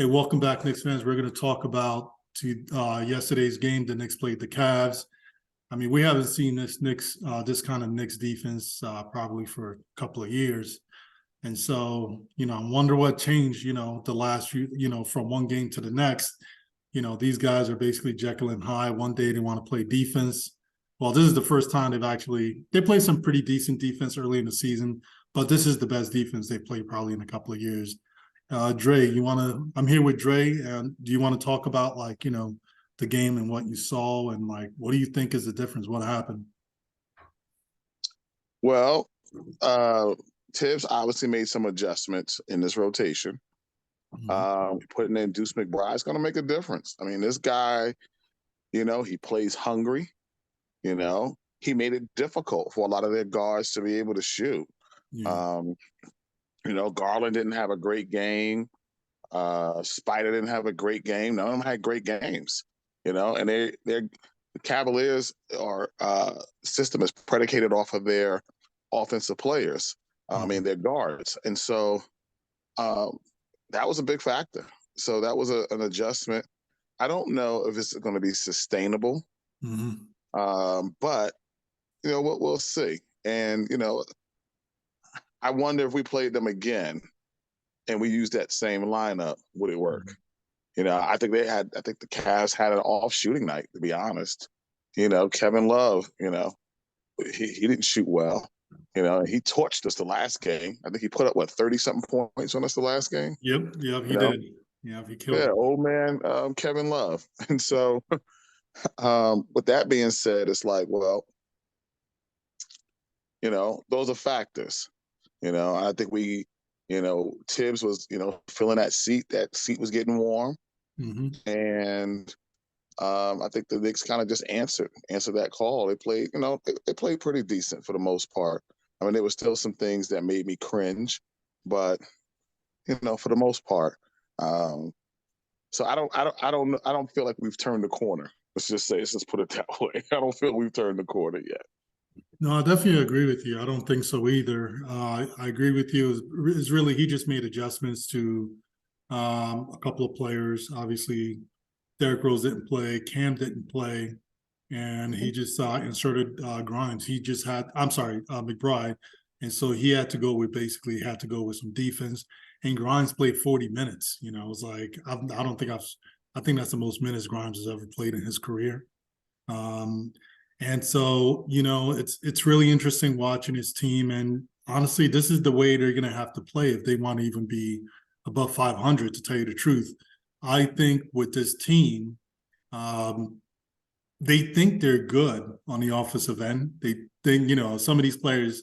Hey, welcome back, Knicks fans. We're going to talk about yesterday's game. The Knicks played the Cavs. I mean, we haven't seen this kind of Knicks defense probably for a couple of years. And so, I wonder what changed, the last few, from one game to the next. These guys are basically Jekyll and Hyde. One day they want to play defense. Well, this is the first time they played some pretty decent defense early in the season, but this is the best defense they played probably in a couple of years. Dre, I'm here with Dre, and do you want to talk about the game and what you saw and what do you think is the difference? What happened? Well, Thibs obviously made some adjustments in this rotation. Putting in Deuce McBride is going to make a difference. I mean, this guy, he plays hungry. He made it difficult for a lot of their guards to be able to shoot. Yeah. Garland didn't have a great game. Spider didn't have a great game. None of them had great games. And the Cavaliers system is predicated off of their offensive players. Their guards, and so that was a big factor. So that was an adjustment. I don't know if it's going to be sustainable, but we'll see. And I wonder if we played them again and we used that same lineup, would it work? I think the Cavs had an off shooting night, to be honest. Kevin Love, he didn't shoot well. He torched us the last game. I think he put up 30-something points on us the last game. Yep, he did. Yeah, he killed. Yeah, old man Kevin Love. And so with that being said, it's like, well, those are factors. I think Thibs was, filling that seat. That seat was getting warm. And I think the Knicks kind of just answered that call. They played, they played pretty decent for the most part. I mean, there were still some things that made me cringe, but for the most part. So I don't feel like we've turned the corner. Let's just put it that way. I don't feel we've turned the corner yet. No, I definitely agree with you. I don't think so either. I agree with you. It's really, he just made adjustments to a couple of players. Obviously, Derrick Rose didn't play, Cam didn't play, and he just inserted Grimes. McBride. And so he had to go with some defense. And Grimes played 40 minutes. It was like, I think that's the most minutes Grimes has ever played in his career. And so, it's really interesting watching his team. And honestly, this is the way they're going to have to play if they want to even be above 500, to tell you the truth. I think with this team, they think they're good on the offensive end. They think, some of these players,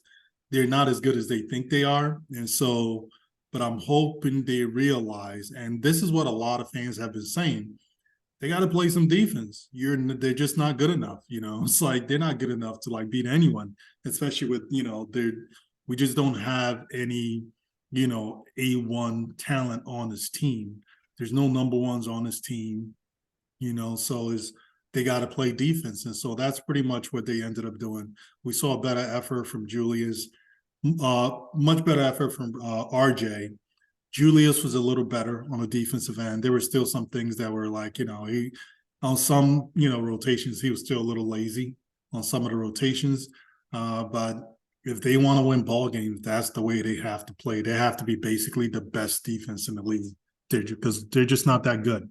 they're not as good as they think they are. And so, but I'm hoping they realize, and this is what a lot of fans have been saying, they got to play some defense. They're just not good enough. It's like they're not good enough to beat anyone, especially with, we just don't have any, A1 talent on this team. There's no number ones on this team, so they got to play defense. And so that's pretty much what they ended up doing. We saw a better effort from Julius, much better effort from RJ. Julius was a little better on the defensive end. There were still some things that were he on some, rotations, he was still a little lazy on some of the rotations. But if they want to win ball games, that's the way they have to play. They have to be basically the best defense in the league because they're just not that good.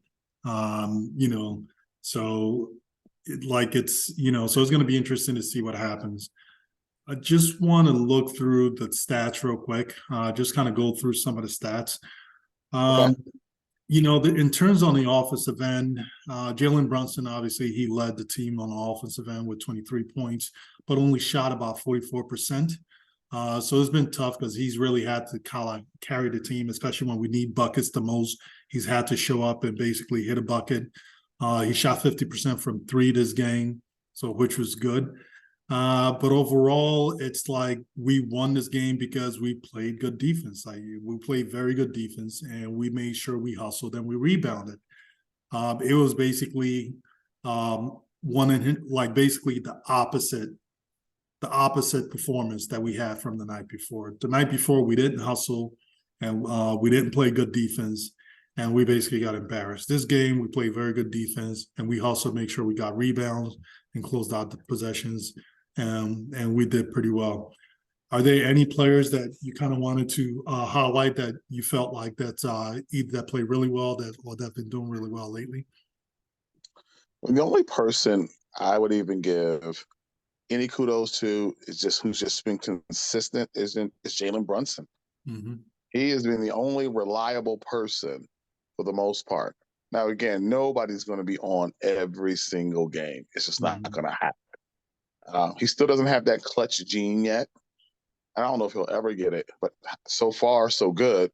So so it's going to be interesting to see what happens. I just want to look through the stats real quick, just kind of go through some of the stats. Okay. In terms on the offensive end, Jalen Brunson, obviously, he led the team on the offensive end with 23 points, but only shot about 44%. So it's been tough because he's really had to kind of carry the team, especially when we need buckets the most. He's had to show up and basically hit a bucket. He shot 50% from three this game, which was good. But overall, it's like we won this game because we played good defense. We played very good defense, and we made sure we hustled and we rebounded. It was basically basically the opposite performance that we had from the night before. The night before, we didn't hustle and we didn't play good defense. and we basically got embarrassed. This game, we played very good defense, and we also make sure we got rebounds and closed out the possessions, and we did pretty well. Are there any players that you kind of wanted to highlight that you felt like that's either that played really well that or that been doing really well lately? The only person I would even give any kudos to is just who's just been consistent is Jalen Brunson. Mm-hmm. He has been the only reliable person for the most part. Now, again, nobody's going to be on every single game. It's just not Mm-hmm. going to happen. He still doesn't have that clutch gene yet. I don't know if he'll ever get it, but so far, so good,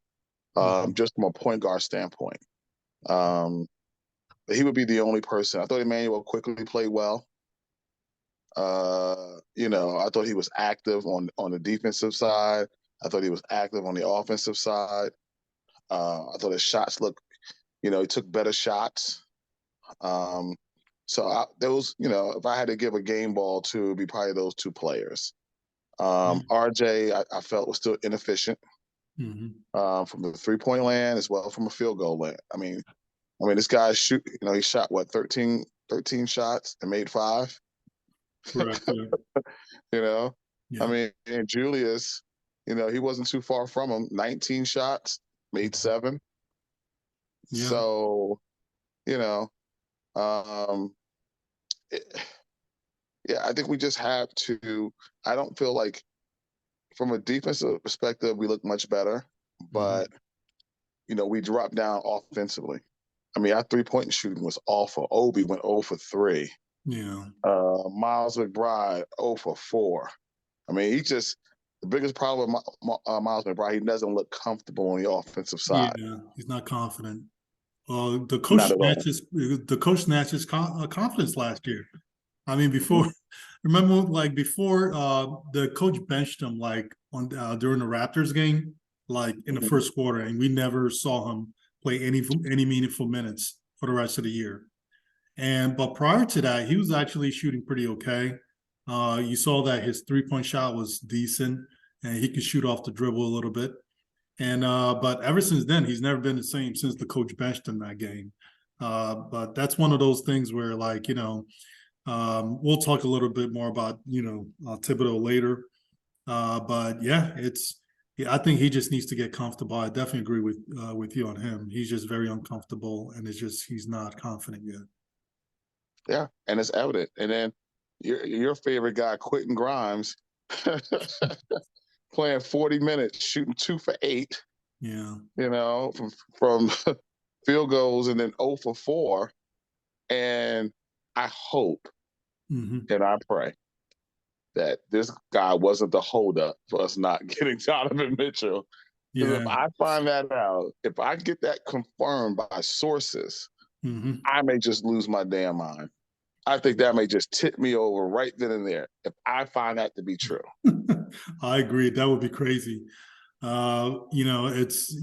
Mm-hmm. just from a point guard standpoint. Um, he would be the only person. I thought Emmanuel quickly played well. I thought he was active on the defensive side. I thought he was active on the offensive side. I thought his shots looked, he took better shots. Um, if I had to give a game ball to, it'd be probably those two players. RJ, I felt was still inefficient Mm-hmm. from the 3-point land as well from a field goal land. This guy he shot what 13 shots and made 5. Correct. Yeah. You know, Yeah. and Julius, he wasn't too far from him. 19 shots, made 7. Yeah. So, you know, um, it, yeah, I think we just have to. I don't feel like, from a defensive perspective, we look much better, Mm-hmm. but we dropped down offensively. Our 3-point shooting was awful. Obi went 0 for 3. Yeah. Miles McBride 0 for 4. The biggest problem with Miles McBride, he doesn't look comfortable on the offensive side. Yeah. He's not confident. Well, the Not coach at all. snatches confidence last year. I mean, Mhm. before remember, like before, the coach benched him like on during the Raptors game, like in the Mhm. first quarter, and we never saw him play any meaningful minutes for the rest of the year. And but prior to that, he was actually shooting pretty okay. You saw that his 3-point shot was decent, and he could shoot off the dribble a little bit. And but ever since then, he's never been the same since the coach benched him that game. But that's one of those things where, like, we'll talk a little bit more about Thibodeau later. But yeah, I think he just needs to get comfortable. I definitely agree with you on him. He's just very uncomfortable, and it's just he's not confident yet. Yeah, and it's evident. And then your favorite guy, Quentin Grimes, playing 40 minutes, shooting 2 for 8. Yeah. From field goals, and then 0 for 4. And I hope Mm-hmm. and I pray that this guy wasn't the holdup for us not getting Donovan Mitchell. Because Yeah. if I find that out, if I get that confirmed by sources, Mm-hmm. I may just lose my damn mind. I think that may just tip me over right then and there if I find that to be true. I agree. That would be crazy. It's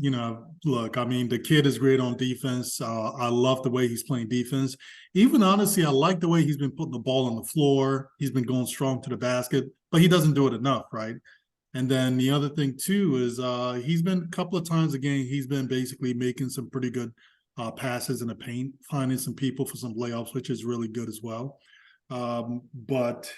look, I mean, the kid is great on defense. I love the way he's playing defense. Even honestly, I like the way he's been putting the ball on the floor. He's been going strong to the basket, but he doesn't do it enough, right? And then the other thing too is he's been a couple of times a game. He's been basically making some pretty good passes in the paint, finding some people for some layups, which is really good as well. But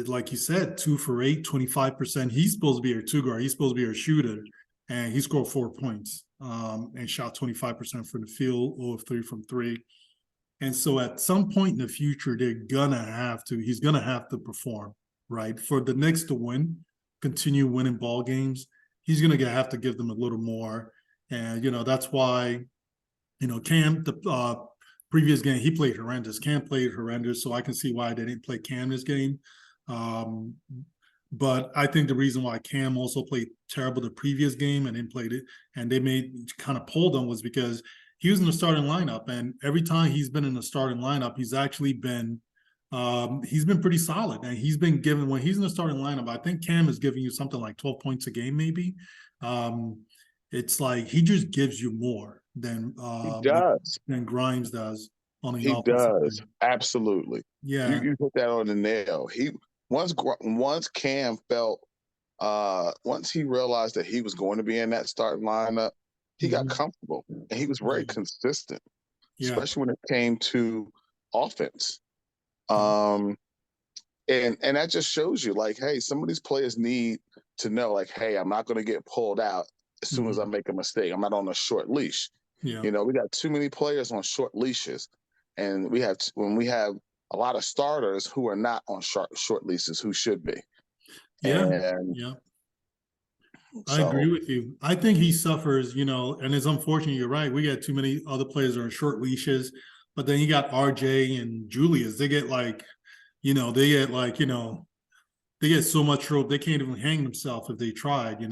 like you said, 2 for 8, 25%. He's supposed to be our two guard. He's supposed to be our shooter. And he scored 4 points and shot 25% from the field, 0 of 3 from 3. And so at some point in the future, he's going to have to perform, right? For the Knicks to win, continue winning ball games, he's going to have to give them a little more. And, that's why, Cam, the previous game, he played horrendous. Cam played horrendous. So I can see why they didn't play Cam this game. Um, but I think the reason why Cam also played terrible the previous game and then played it, and they made kind of pulled him was because he was in the starting lineup, and every time he's been in the starting lineup, he's been pretty solid, and he's been given when he's in the starting lineup. I think Cam is giving you something like 12 points a game, maybe. Um, it's like he just gives you more He does. than Grimes does on the He offensive does. end. Absolutely. You Yeah. you hit that on the nail. Once Cam felt once he realized that he was going to be in that starting lineup, he got comfortable, and he was very consistent, especially when it came to offense. And that just shows you, like, hey, some of these players need to know, like, hey, I'm not going to get pulled out as soon as I make a mistake. I'm not on a short leash. Yeah. You know, we got too many players on short leashes, and when we have a lot of starters who are not on short leashes, who should be. Yeah. And Yeah. I agree so, with you. I think he suffers, and it's unfortunate. You're right. We got too many other players that are on short leashes, but then you got RJ and Julius. They get like, they get so much rope they can't even hang themselves if they tried.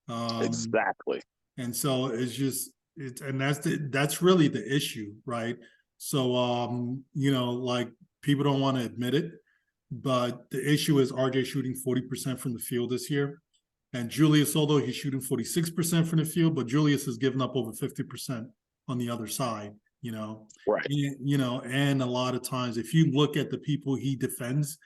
Um, exactly. and so and that's really the issue, right? So like people don't want to admit it, but the issue is RJ shooting 40% from the field this year. And Julius, although he's shooting 46% from the field, but Julius has given up over 50% on the other side, Right. And a lot of times if you look at the people he defends,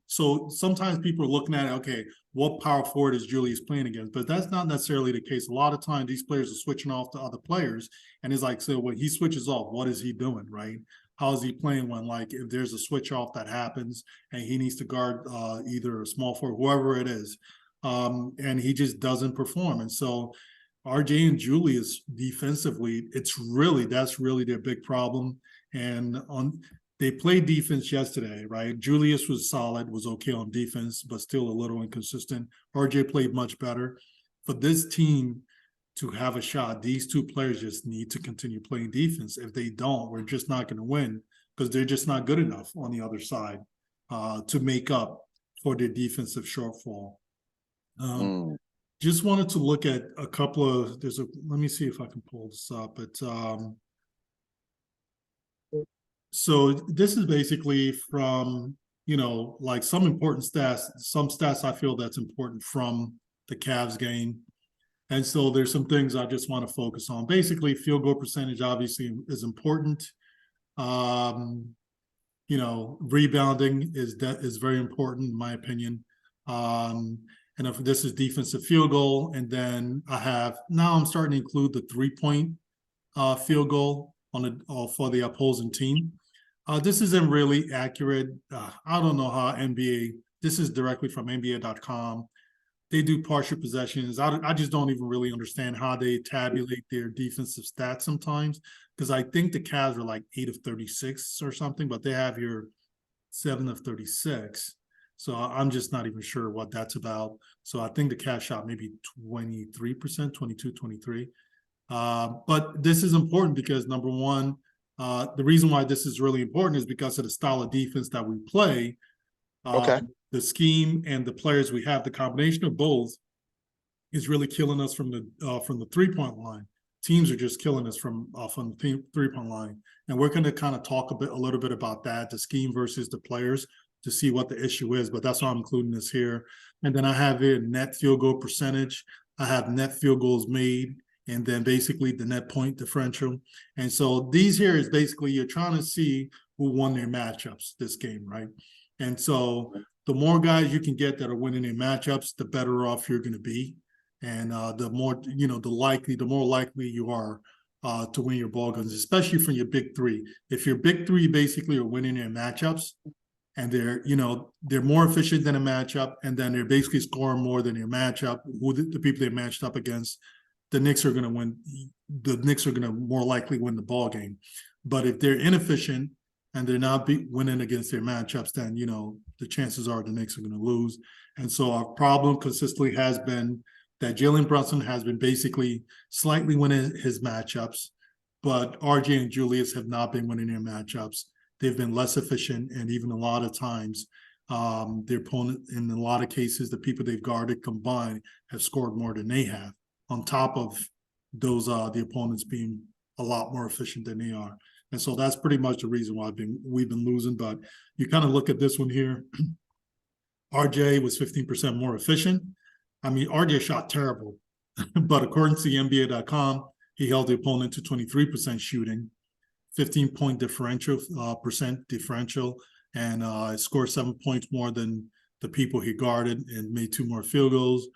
so sometimes people are looking at it, okay, what power forward is Julius playing against? But that's not necessarily the case. A lot of times these players are switching off to other players. And it's like, so when he switches off, what is he doing, right? How is he playing when, like, if there's a switch off that happens and he needs to guard either a small forward, whoever it is, and he just doesn't perform. And so RJ and Julius defensively, that's really their big problem. And they played defense yesterday, right? Julius was solid, was okay on defense, but still a little inconsistent. RJ played much better. For this team to have a shot, these two players just need to continue playing defense. If they don't, we're just not going to win because they're just not good enough on the other side to make up for their defensive shortfall. Just wanted to look at a couple of, let me see if I can pull this up. So this is basically from, like some important stats, some stats I feel that's important from the Cavs game. And so there's some things I just want to focus on. Basically, field goal percentage obviously is important. Rebounding is very important in my opinion. And if this is defensive field goal, and then I'm starting to include the 3-point field goal for the opposing team. This isn't really accurate. I don't know how NBA. This is directly from NBA.com. They do partial possessions. I just don't even really understand how they tabulate their defensive stats sometimes, because I think the Cavs are like 8 of 36 or something, but they have here 7 of 36. So I'm just not even sure what that's about. So I think the Cavs shot maybe 23%, 22, 23. But this is important because, number one, the reason why this is really important is because of the style of defense that we play. Okay. The scheme and the players we have, the combination of both is really killing us from the 3-point line. Teams are just killing us from the 3-point line. And we're going to kind of talk a little bit about that, the scheme versus the players, to see what the issue is. But that's why I'm including this here. And then I have here net field goal percentage. I have net field goals made, and then basically the net point differential. And so these here is basically you're trying to see who won their matchups this game, right? And so the more guys you can get that are winning their matchups, the better off you're going to be. And the more, the more likely you are to win your ball games, especially from your big three. If your big three basically are winning their matchups and they're more efficient than a matchup, and then they're basically scoring more than your matchup, who the people they matched up against, the Knicks are going to win. The Knicks are going to more likely win the ball game. But if they're inefficient and they're not winning against their matchups, then, the chances are the Knicks are going to lose. And so our problem consistently has been that Jalen Brunson has been basically slightly winning his matchups, but RJ and Julius have not been winning their matchups. They've been less efficient, and even a lot of times, their opponent, in a lot of cases, the people they've guarded combined have scored more than they have, on top of those the opponents being a lot more efficient than they are. And so that's pretty much the reason why we've been losing. But you kind of look at this one here. RJ was 15% more efficient. I mean, RJ shot terrible, but according to NBA.com, he held the opponent to 23% shooting, 15-point percent differential, and scored 7 points more than the people he guarded and made 2 more field goals.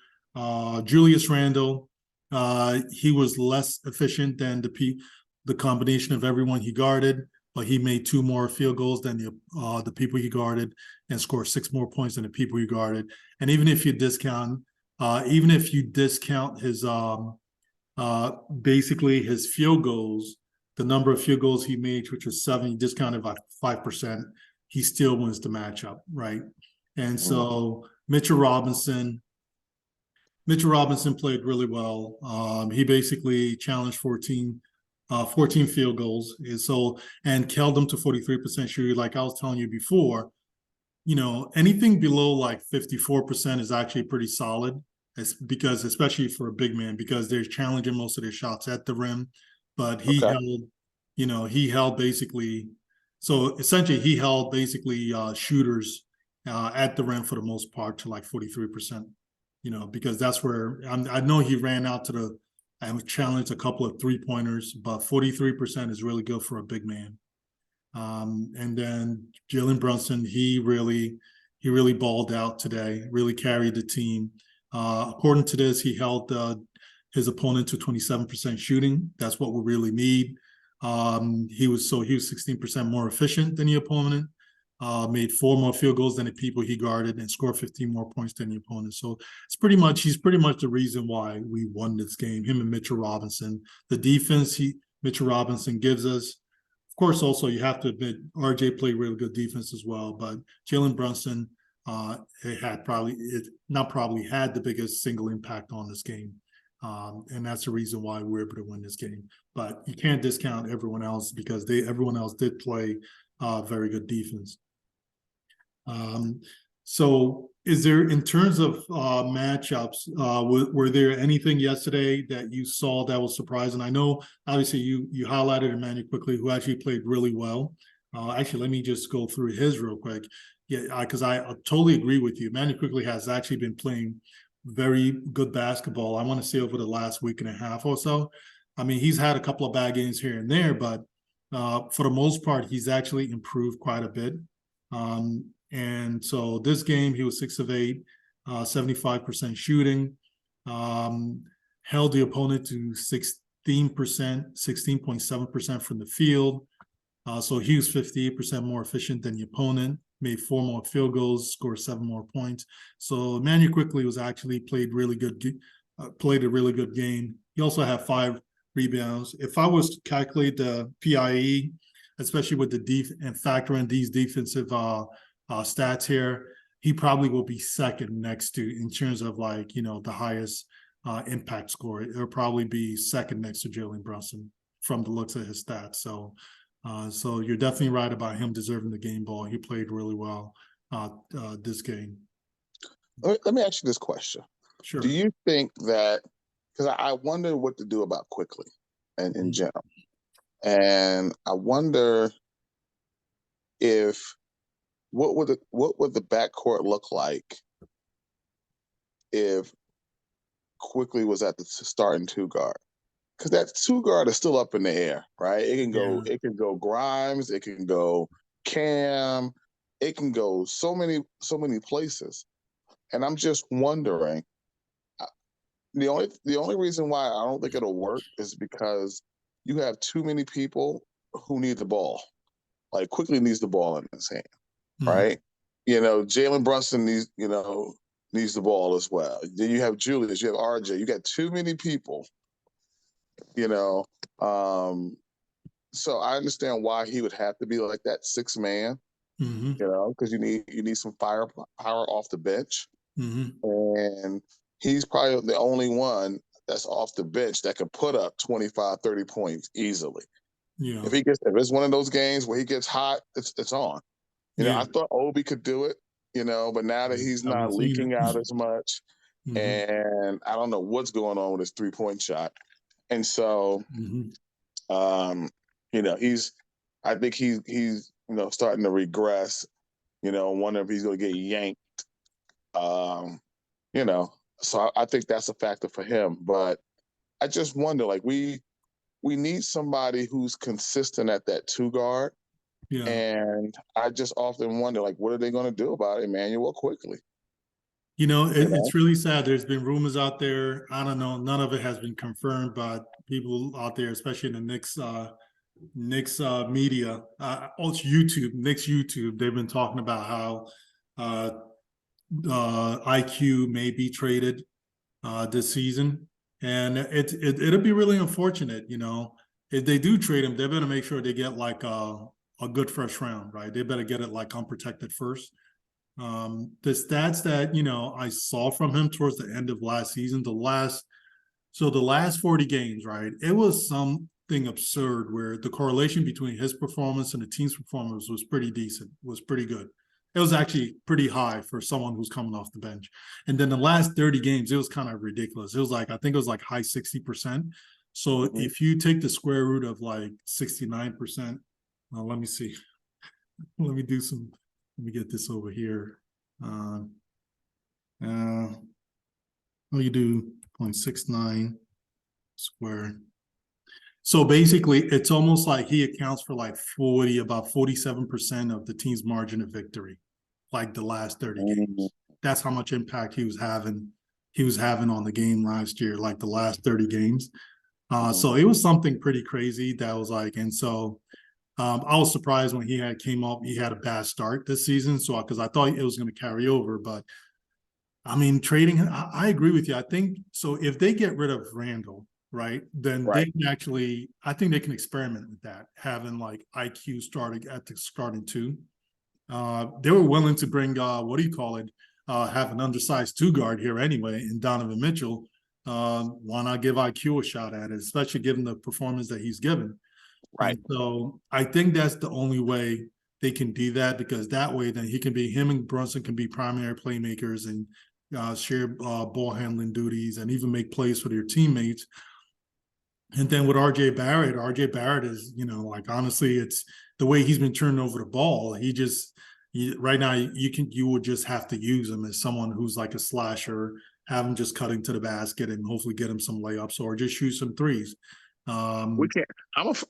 Julius Randle He was less efficient than the combination of everyone he guarded, but he made 2 more field goals than the people he guarded and scored 6 more points than the people he guarded. And even if you discount his basically his field goals, the number of field goals he made, which was 7, you discounted by 5%, he still wins the matchup, right? And so Mitchell Robinson played really well. He basically challenged 14 field goals. And held them to 43% shooting. Like I was telling you before, anything below like 54% is actually pretty solid. Because especially for a big man, because they're challenging most of their shots at the rim. But he held basically, so essentially he held basically shooters at the rim for the most part to like 43%. Because that's where I know he ran out to the and challenged a couple of 3-pointers, but 43% is really good for a big man. And then Jalen Brunson, he really balled out today, really carried the team. According to this, he held his opponent to 27% shooting. That's what we really need. He was 16% more efficient than the opponent. Made 4 more field goals than the people he guarded and scored 15 more points than the opponent. So he's pretty much the reason why we won this game. Him and Mitchell Robinson. The defense Mitchell Robinson gives us. Of course, also you have to admit RJ played really good defense as well. But Jalen Brunson had the biggest single impact on this game. And that's the reason why we're able to win this game. But you can't discount everyone else because everyone else did play very good defense. So is there, in terms of matchups, were there anything yesterday that you saw that was surprising? I know, obviously, you highlighted Emmanuel quickly, who actually played really well. Actually, let me just go through his real quick. Yeah, because I totally agree with you. Emmanuel quickly has actually been playing very good basketball, I want to say, over the last week and a half or so. I mean, he's had a couple of bad games here and there, but for the most part, he's actually improved quite a bit. And so this game, he was 6 of 8, 75% shooting, held the opponent to 16.7% from the field. So he was 58% more efficient than the opponent, made 4 more field goals, scored 7 more points. So Emmanuel quickly played a really good game. He also had 5 rebounds. If I was to calculate the PIE, especially with and factor in these defensive stats here, he probably will be second next to, in terms of the highest impact score. It'll probably be second next to Jalen Brunson from the looks of his stats. So you're definitely right about him deserving the game ball. He played really well this game. Let me ask you this question. Sure. Do you think that, because I wonder what to do about quickly and in general, and I wonder what would the backcourt look like if Quickly was at the starting 2 guard? Because that 2 guard is still up in the air, right? It can go Grimes, it can go Cam, it can go so many places. And I'm just wondering, the only reason why I don't think it'll work is because you have too many people who need the ball. Like, Quickly needs the ball in his hand, right? Jalen Brunson needs the ball as well. Then you have Julius, you have RJ. You got too many people, So I understand why he would have to be like that 6th man, because you need some firepower off the bench. And he's probably the only one that's off the bench that could put up 25, 30 points easily. Yeah. If it's one of those games where he gets hot, it's on. I thought Obi could do it, but now that he's not leaking out as much, and I don't know what's going on with his 3-point shot. And so, I think he's starting to regress. Wonder if he's going to get yanked. So I think that's a factor for him. But I just wonder, we need somebody who's consistent at that 2 guard. Yeah. And I just often wonder, what are they going to do about Emmanuel Quickly? You know, it's really sad. There's been rumors out there. I don't know. None of it has been confirmed, but people out there, especially in the Knicks media, also YouTube, Knicks YouTube, they've been talking about how uh, IQ may be traded this season, and it'll be really unfortunate. If they do trade him, they better make sure they get like a good first round, right? They better get it like unprotected first. The stats that I saw from him towards the end of last season, the last 40 games, right? It was something absurd where the correlation between his performance and the team's performance was pretty decent, was pretty good. It was actually pretty high for someone who's coming off the bench. And then the last 30 games, it was kind of ridiculous. It was like, I think it was like high 60%. So if you take the square root of like 69%, let me see. Let me do some, let me get this over here. You do 0.69 square. So basically, it's almost like he accounts for like about 47% of the team's margin of victory, like the last 30 games. That's how much impact he was having. He was having on the game last year, like the last 30 games. So it was something pretty crazy that was like, and so I was surprised when he came up. He had a bad start this season, so because I thought it was going to carry over, but I mean, trading. I agree with you. I think so. If they get rid of Randall, right, then they can actually. I think they can experiment with that, having like IQ starting at the starting two. They were willing to bring what do you call it? Have an undersized two guard here anyway, in Donovan Mitchell. Why not give IQ a shot at it, especially given the performance that he's given? right. And so I think that's the only way they can do that, because that way then him and Brunson can be primary playmakers and share ball handling duties and even make plays for their teammates. And then with RJ Barrett is, like honestly, it's the way he's been turning over the ball. Right now you would just have to use him as someone who's like a slasher, have him just cutting to the basket and hopefully get him some layups or just shoot some threes. We can't.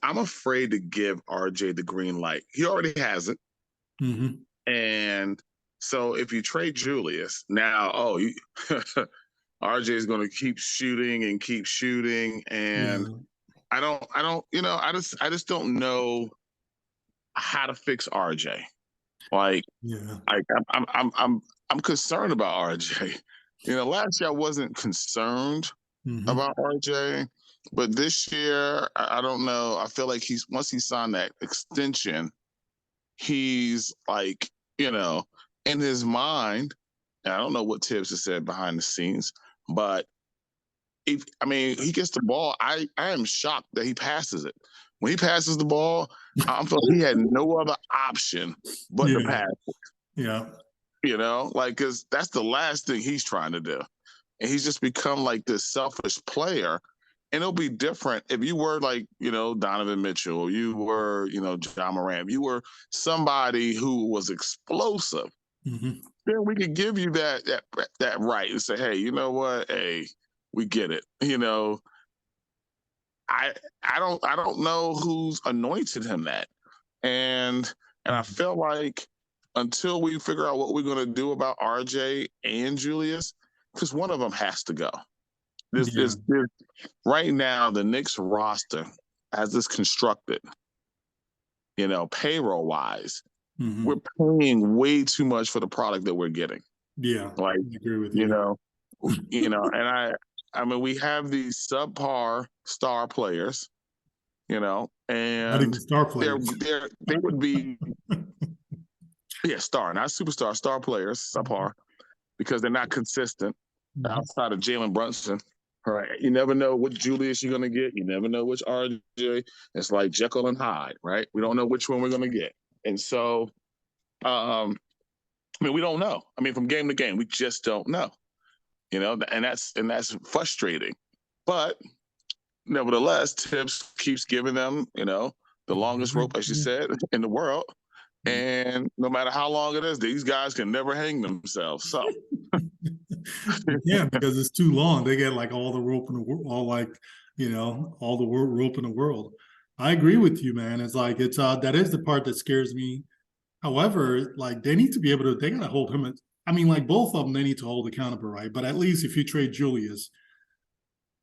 I'm afraid to give RJ the green light. He already has it, and so if you trade Julius now, RJ is going to keep shooting, and I don't, I just don't know how to fix RJ. Like, I'm concerned about RJ. Last year I wasn't concerned about RJ, but this year I don't know. I feel like once he signed that extension, he's like, in his mind. And I don't know what Thibs has said behind the scenes, but he gets the ball. I am shocked that he passes it. When he passes the ball, I'm feeling he had no other option but to pass it. Yeah. Because that's the last thing he's trying to do. And he's just become like this selfish player. And it'll be different if you were like, Donovan Mitchell, or you were, Ja Morant, you were somebody who was explosive. Then we could give you that right and say, hey, you know what? Hey, we get it. I don't know who's anointed him that. And I feel like until we figure out what we're going to do about RJ and Julius, because one of them has to go. There's right now the Knicks roster as this constructed, payroll wise, we're paying way too much for the product that we're getting. Yeah, like I agree with you. And I mean we have these subpar star players, and Not even star players. they would be star, not superstar, star players, subpar, because they're not consistent outside of Jalen Brunson. All right. You never know which Julius you're going to get. You never know which RJ. It's like Jekyll and Hyde, right? We don't know which one we're going to get. And so, we don't know. From game to game, we just don't know. And that's frustrating. But nevertheless, Thibs keeps giving them, the longest rope, as you said, in the world. And no matter how long it is, these guys can never hang themselves. So yeah, because it's too long. They get like all the rope in the world, all the rope in the world. I agree with you, man. It's like that is the part that scares me. However, like they need to be able to. They gotta hold him I mean, like both of them, they need to hold accountable, right? But at least if you trade Julius,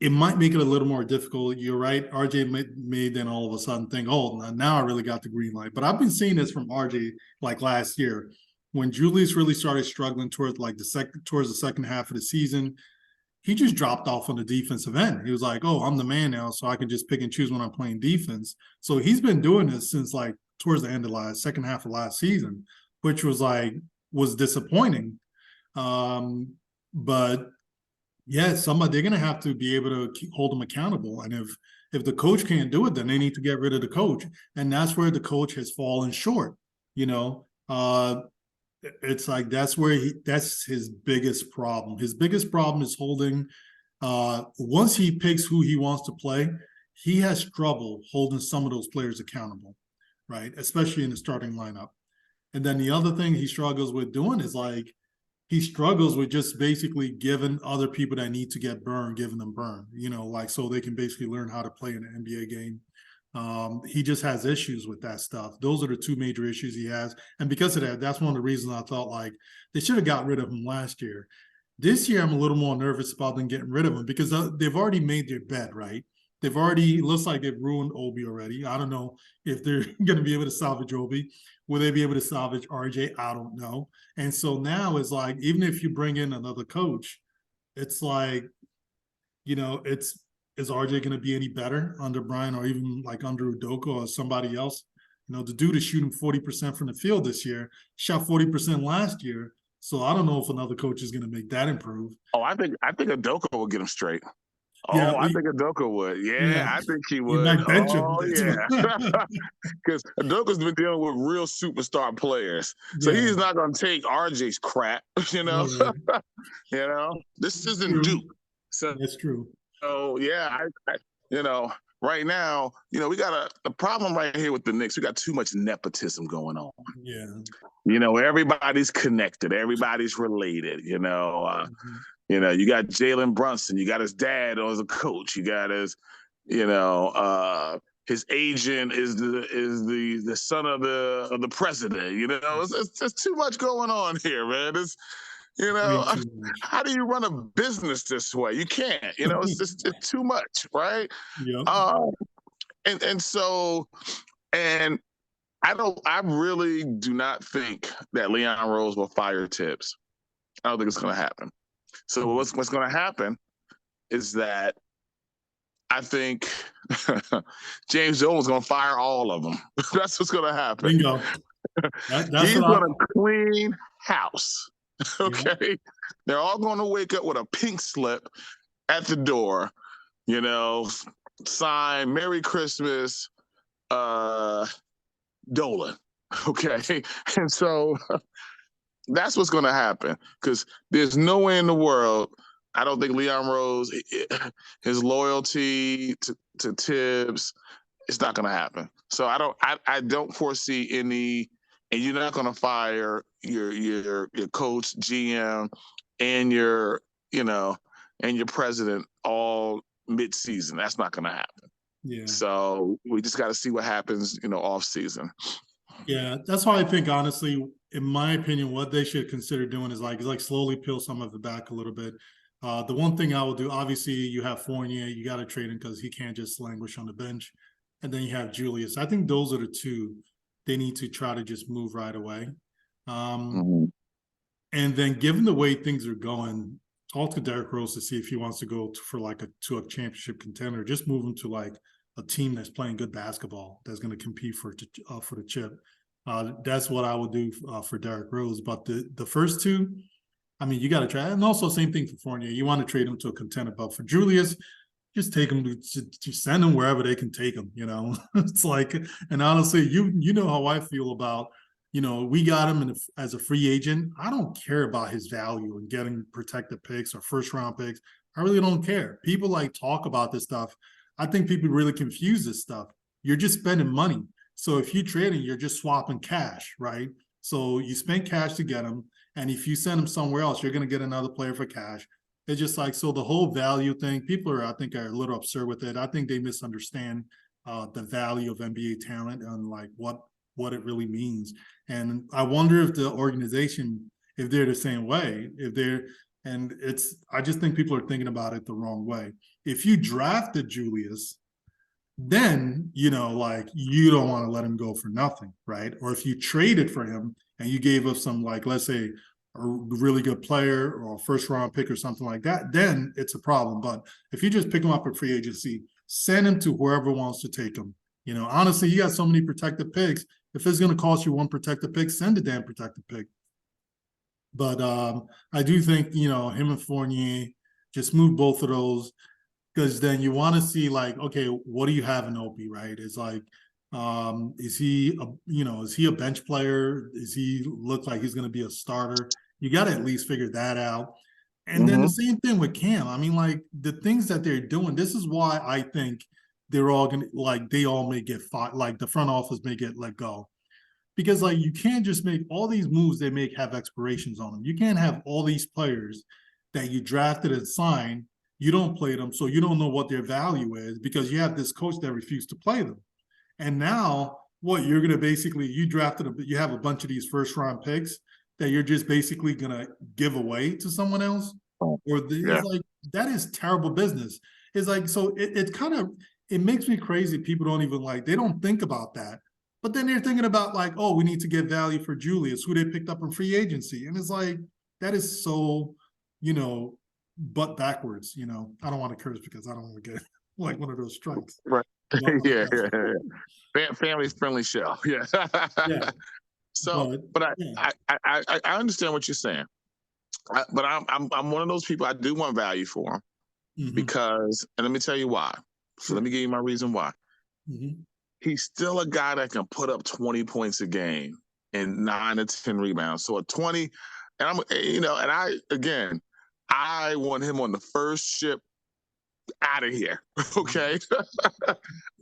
it might make it a little more difficult. You're right. RJ made then all of a sudden think, oh, now I really got the green light. But I've been seeing this from RJ like last year when Julius really started struggling towards the second half of the season. He just dropped off on the defensive end. He was like, oh, I'm the man now, so I can just pick and choose when I'm playing defense. So he's been doing this since like towards the end of second half of last season, which was disappointing. But yeah, they're going to have to be able to hold them accountable. And if the coach can't do it, then they need to get rid of the coach. And that's where the coach has fallen short. You know, it's like that's his biggest problem. His biggest problem is holding. Once he picks who he wants to play, he has trouble holding some of those players accountable, right? Especially in the starting lineup. And then the other thing he struggles with doing is like he struggles with just basically giving other people that need to get burned, giving them burn, like so they can basically learn how to play in an NBA game. He just has issues with that stuff. Those are the two major issues he has. And because of that, that's one of the reasons I thought like they should have got rid of him last year. This year, I'm a little more nervous about them getting rid of him because they've already made their bed, right? Looks like they've ruined Obi already. I don't know if they're going to be able to salvage Obi. Will they be able to salvage RJ? I don't know. And so now it's like, even if you bring in another coach, it's like, is RJ going to be any better under Brian or even like under Udoka or somebody else? The dude is shooting 40% from the field this year, shot 40% last year. So I don't know if another coach is going to make that improve. Oh, I think Udoka will get him straight. Yeah, I think Udoka would. Yeah, I think he would. Might bench him. Yeah. Because Udoka's been dealing with real superstar players. So he's not going to take RJ's crap, This isn't Duke. So that's true. So, yeah, right now, we got a problem right here with the Knicks. We got too much nepotism going on. Yeah. Everybody's connected. Everybody's related, You got Jalen Brunson. You got his dad as a coach. You got his, his agent is the son of the president. It's just too much going on here, man. How do you run a business this way? You can't. It's too much, right? Yeah. And I really do not think that Leon Rose will fire Thibs. I don't think it's going to happen. So what's going to happen is that I think James Jones is going to fire all of them. That's what's going to happen. Bingo. He's going to clean house. Okay. Yeah. They're all going to wake up with a pink slip at the door, sign Merry Christmas, Dolan. Okay. And so that's what's going to happen because there's no way in the world. I don't think Leon Rose, his loyalty to Thibs, it's not going to happen. So I don't foresee any, and you're not going to fire your coach, GM, and your president all mid-season. That's not going to happen. Yeah. So we just got to see what happens, off season. Yeah, that's why I think, honestly, in my opinion, what they should consider doing is like slowly peel some of it back a little bit. The one thing I will do, obviously, you have Fournier, you got to trade him because he can't just languish on the bench. And then you have Julius. I think those are the two they need to try to just move right away. And then given the way things are going, talk to Derrick Rose to see if he wants to go to a championship contender. Just move him to like a team that's playing good basketball that's going to compete for the chip. That's what I would do for Derrick Rose. But the first two, I mean, you got to try. And also same thing for Fournier. You want to trade him to a contender. But for Julius, just take him to send him wherever they can take him, It's like, and honestly, you know how I feel about, we got him as a free agent. I don't care about his value and getting protected picks or first-round picks. I really don't care. People like talk about this stuff. I think people really confuse this stuff. You're just spending money. So if you trade him, you're just swapping cash, right? So you spend cash to get him. And if you send him somewhere else, you're going to get another player for cash. It's just like, so the whole value thing, people I think are a little absurd with it. I think they misunderstand the value of NBA talent and like what it really means. And I wonder if the organization if they're the same way. I just think people are thinking about it the wrong way. If you drafted Julius, then, like, you don't want to let him go for nothing, right? Or if you traded for him and you gave up some, like, let's say, a really good player or a first round pick or something like that, then it's a problem. But if you just pick him up at free agency, send him to whoever wants to take him. Honestly, you got so many protected picks. If it's going to cost you one protected pick, send a damn protected pick. But I do think, him and Fournier, just move both of those, because then you want to see, like, okay, what do you have in Opie, right? It's like, is he a bench player? Is he look like he's going to be a starter? You got to at least figure that out. And then the same thing with Cam. I mean, like, the things that they're doing, this is why I think they're all going to, like, they all may get fired, like the front office may get let go. Because, like, you can't just make all these moves they make have expirations on them. You can't have all these players that you drafted and signed, you don't play them, so you don't know what their value is because you have this coach that refused to play them. And now, what you're going to basically, you have a bunch of these first round picks that you're just basically going to give away to someone else? It's like, that is terrible business. It's like, so it kind of, it makes me crazy. People don't even, like, they don't think about that. But then they're thinking about, like, oh, we need to get value for Julius, who they picked up in free agency. And it's like, that is so, butt backwards. I don't want to curse because I don't want to get like one of those strikes. Right. Yeah. Family friendly show. Yeah. Yeah. So, but I understand what you're saying. But I'm one of those people, I do want value for him because, and let me tell you why. So let me give you my reason why. He's still a guy that can put up 20 points a game and 9 to 10 rebounds. So a 20, and I want him on the first ship out of here. Okay.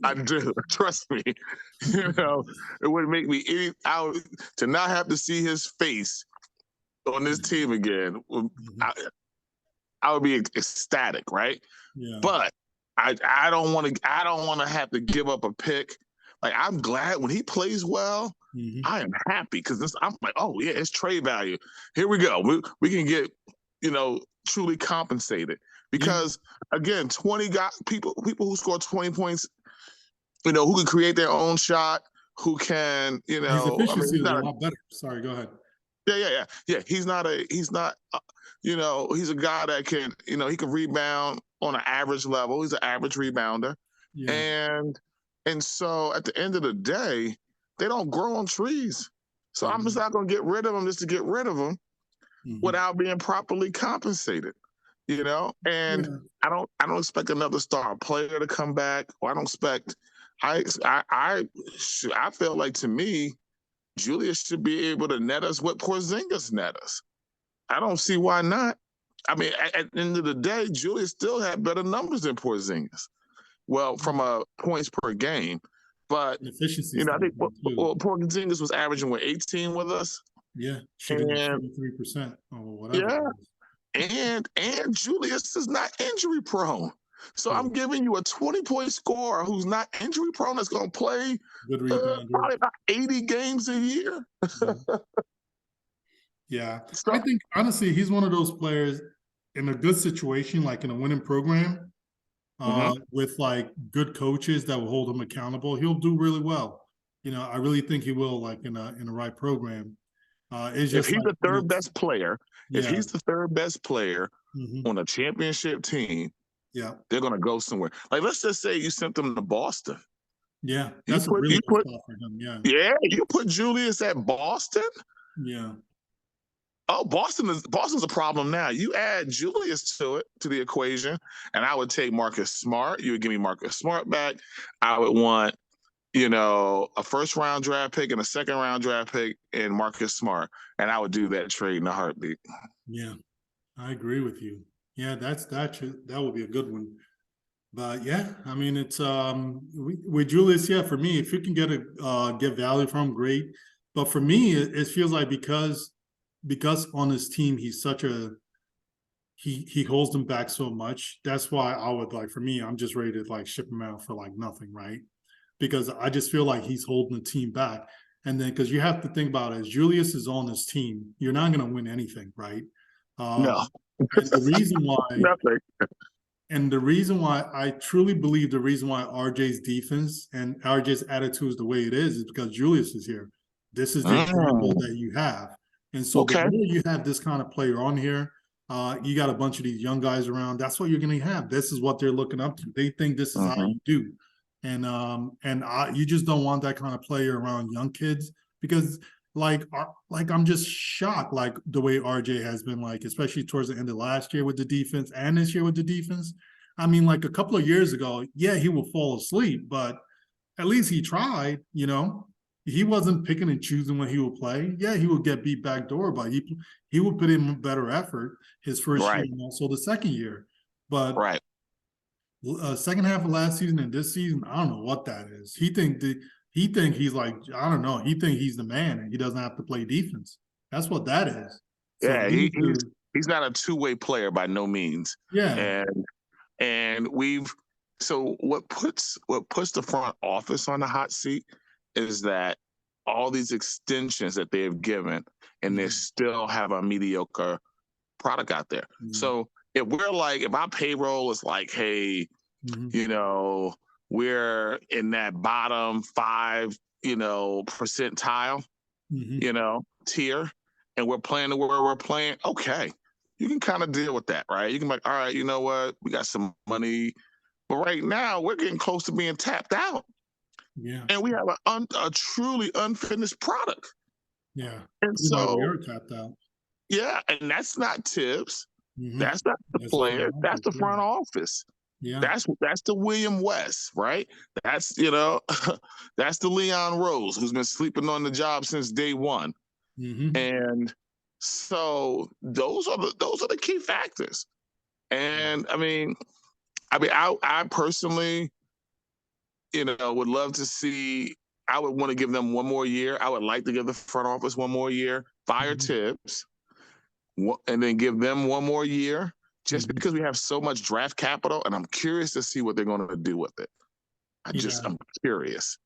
I do. Trust me. It would make me to not have to see his face on this team again. I would be ecstatic, right? Yeah. But I don't want to have to give up a pick. Like, I'm glad when he plays well, I am happy because I'm like, oh yeah, it's trade value. Here we go. We can get, truly compensated because again, 20 people who score 20 points, who can create their own shot, who can, his efficiency is a lot better. Sorry, go ahead. Yeah. He's not, he's a guy that can, he can rebound on an average level. He's an average rebounder. Yeah. And so at the end of the day, they don't grow on trees. So I'm just not going to get rid of them just to get rid of them without being properly compensated, and I don't expect another star player to come back, or I don't expect, I feel like, to me, Julius should be able to net us what Porzingis net us. I don't see why not. I mean, at the end of the day, Julius still had better numbers than Porzingis. Well, from a points per game, but efficiency. I think Porzingis was averaging 18 with us. Yeah, shooting 33% or whatever. Yeah, and Julius is not injury prone. So I'm giving you a 20-point scorer who's not injury prone that's going to play probably about 80 games a year. Yeah. So, I think, honestly, he's one of those players in a good situation, like in a winning program, with, like, good coaches that will hold him accountable. He'll do really well. I really think he will, like, in a right program. It's just if he's the third best player, on a championship team, they're going to go somewhere. Like, let's just say you sent them to Boston. Yeah, that's a really good spot for him. Yeah, you put Julius at Boston. Yeah. Oh, Boston's a problem now. You add Julius to the equation, and I would take Marcus Smart. You would give me Marcus Smart back. I would want, a first-round draft pick and a second-round draft pick and Marcus Smart, and I would do that trade in a heartbeat. Yeah, I agree with you. Yeah, that would be a good one. But yeah, I mean, it's with Julius. Yeah, for me, if you can get value from him, great. But for me, it feels like because on his team he's such a he holds them back so much. That's why I would, like, for me, I'm just ready to, like, ship him out for, like, nothing, right? Because I just feel like he's holding the team back. And then because you have to think about it, as Julius is on this team, you're not going to win anything, right? No, And the reason why nothing. and the reason why I truly believe the reason why RJ's defense and RJ's attitude is the way it is because Julius is here. This is the example that you have. And so the Okay. more you have this kind of player on here, you got a bunch of these young guys around. That's what you're going to have. This is what they're looking up to. They think this is how you do. And you just don't want that kind of player around young kids because like I'm just shocked like the way RJ has been like, especially towards the end of last year with the defense and this year with the defense. I mean, like a couple of years ago, yeah, he will fall asleep, but at least he tried, you know. He wasn't picking and choosing when he would play. Yeah, he would get beat back door, but he would put in better effort his first year and also the second year. But second half of last season and this season, I don't know what that is. He think he's like, I don't know. He think he's the man and he doesn't have to play defense. That's what that is. So Yeah, he's not a two-way player by no means. Yeah. And what puts the front office on the hot seat is that all these extensions that they have given and they still have a mediocre product out there. So if our payroll is like, hey, you know, we're in that bottom 5, percentile, tier, and we're playing to where we're playing, okay, you can kind of deal with that, right? You can be like, all right, you know what? We got some money. But right now, we're getting close to being tapped out. Yeah. And we have a truly unfinished product. Yeah. And so we are tapped out. Yeah, and that's not Thibs. That's not the player. That's the front office. Yeah. That's the William West, right? That's that's the Leon Rose who's been sleeping on the job since day one. And so those are the key factors. And I personally, would love to see. I would want to give them one more year. I would like to give the front office one more year. Fire Thibs, and then give them one more year, just because we have so much draft capital, and I'm curious to see what they're going to do with it. I'm curious.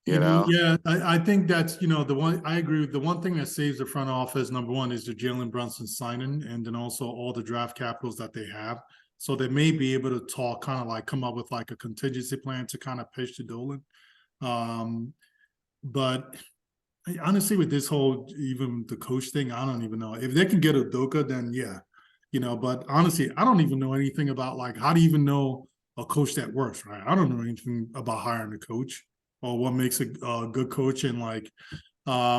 Yeah, I think that's the one. I agree with the one thing that saves the front office. Number one is the Jalen Brunson signing, and then also all the draft capitals that they have. So they may be able to talk, kind of like come up with like a contingency plan to kind of pitch to Dolan. But honestly, with this whole even the coach thing, I don't even know if they can get Udoka. Then yeah, But honestly, I don't even know anything about like how do you even know a coach that works, right? I don't know anything about hiring a coach or what makes a good coach and like there's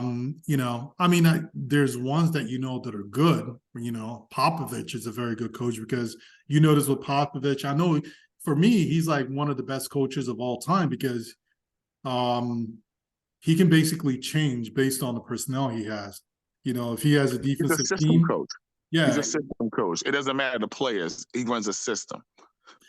ones that that are good. Popovich is a very good coach because you notice with Popovich, I know for me he's like one of the best coaches of all time because he can basically change based on the personnel he has. If he has a defensive team, coach. He's a system coach. It doesn't matter the players. He runs a system.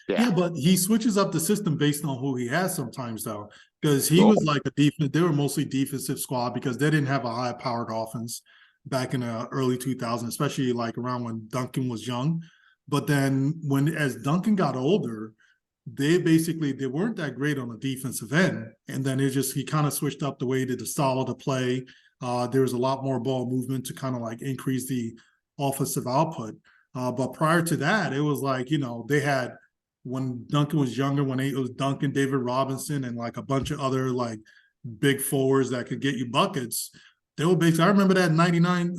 Yeah, but he switches up the system based on who he has sometimes, though, because he was like a defense. They were mostly defensive squad because they didn't have a high-powered offense back in the early 2000s, especially like around when Duncan was young. But then as Duncan got older, they weren't that great on the defensive end, and then he kind of switched up the way that the style of the play. There was a lot more ball movement to kind of like increase the offensive output. But prior to that, it was like they had. When Duncan was younger, when it was Duncan, David Robinson, and like a bunch of other like big forwards that could get you buckets, they were basically. I remember that '99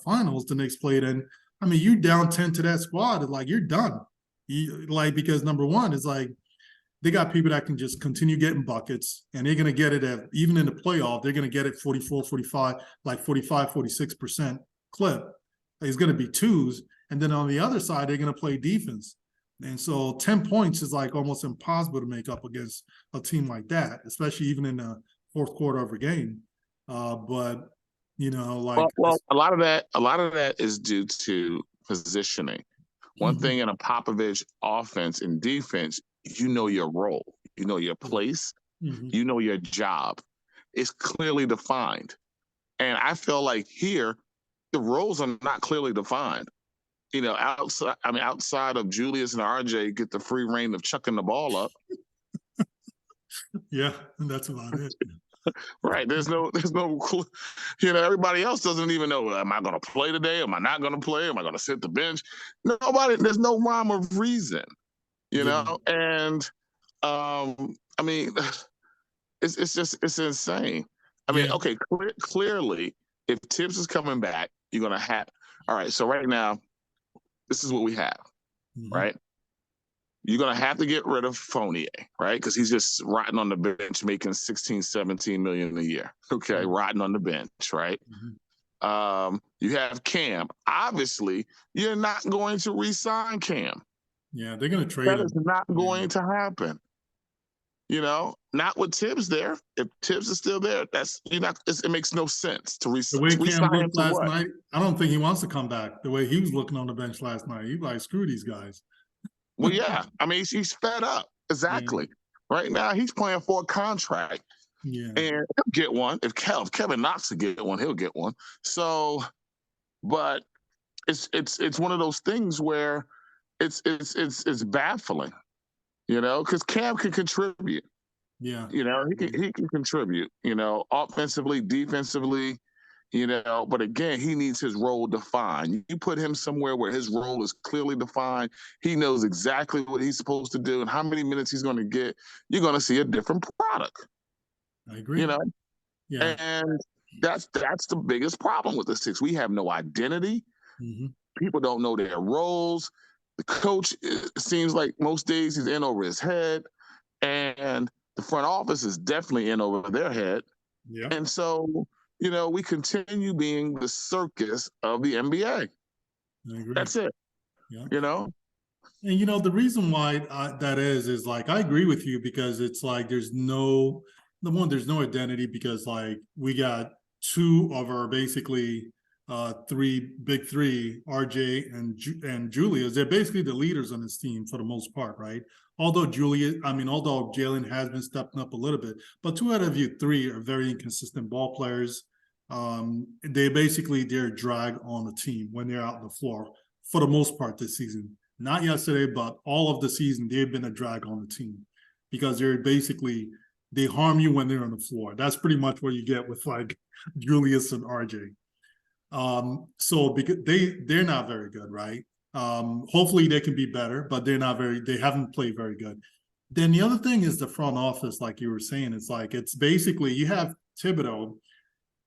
finals the Knicks played in. I mean, you down 10 to that squad, like you're done. Because number one is like they got people that can just continue getting buckets, and they're gonna get it at even in the playoff. They're gonna get it 44, 45, like 45, 46% clip. It's gonna be twos. And then on the other side, they're going to play defense. And so 10 points is like almost impossible to make up against a team like that, especially even in the fourth quarter of a game. But a lot of that is due to positioning. One thing in a Popovich offense and defense, your role, your place, your job. It's clearly defined. And I feel like here, the roles are not clearly defined. Outside of Julius and RJ get the free reign of chucking the ball up. Yeah, that's about it. Right. There's no, everybody else doesn't even know, am I going to play today? Am I not going to play? Am I going to sit the bench? There's no rhyme or reason, Yeah, and I mean, it's insane. I mean, yeah, okay, clearly, if Thibs is coming back, you're going to have, all right, so right now, this is what we have, hmm right? You're going to have to get rid of Fournier, right? Because he's just rotting on the bench, making 16, 17 million a year. Okay, rotting on the bench, right? hmm You have Cam. Obviously, you're not going to re-sign Cam. yeah. They're gonna trade That is him. not Yeah, going to happen. Not with Thibs there. If Thibs is still there, that's you not. It makes no sense to the way Cam re-sign him looked to last what? night, I don't think he wants to come back. The way he was looking on the bench last night, he's like, screw these guys. Well, yeah. I mean, he's fed up. Yeah, Exactly. Right now, he's playing for a contract, yeah, and he'll get one. If Kevin Knox will get one, he'll get one. So, but it's one of those things where it's baffling, because Cam can contribute. yeah. He can contribute. Offensively, defensively. But again, he needs his role defined. You put him somewhere where his role is clearly defined. He knows exactly what he's supposed to do and how many minutes he's going to get. You're going to see a different product. I You agree. know, Yeah. and that's the biggest problem with the Six. We have no identity. hmm People don't know their roles. The coach, it seems like most days he's in over his head, and the front office is definitely in over their head. Yeah, And so, we continue being the circus of the NBA. I agree. That's it, Yeah. you know? And the reason why that is like I agree with you because it's like there's no identity because like we got two of our basically three big three, RJ and Julius. They're basically the leaders on this team for the most part, right? Although although Jalen has been stepping up a little bit, but two out of you three are very inconsistent ball players. They're a drag on the team when they're out on the floor for the most part this season. Not yesterday, but all of the season, they've been a drag on the team because they harm you when they're on the floor. That's pretty much what you get with like Julius and RJ. So because they're not very good, right? Hopefully they can be better, but they haven't played very good. Then the other thing is the front office, like you were saying, it's basically you have Thibodeau.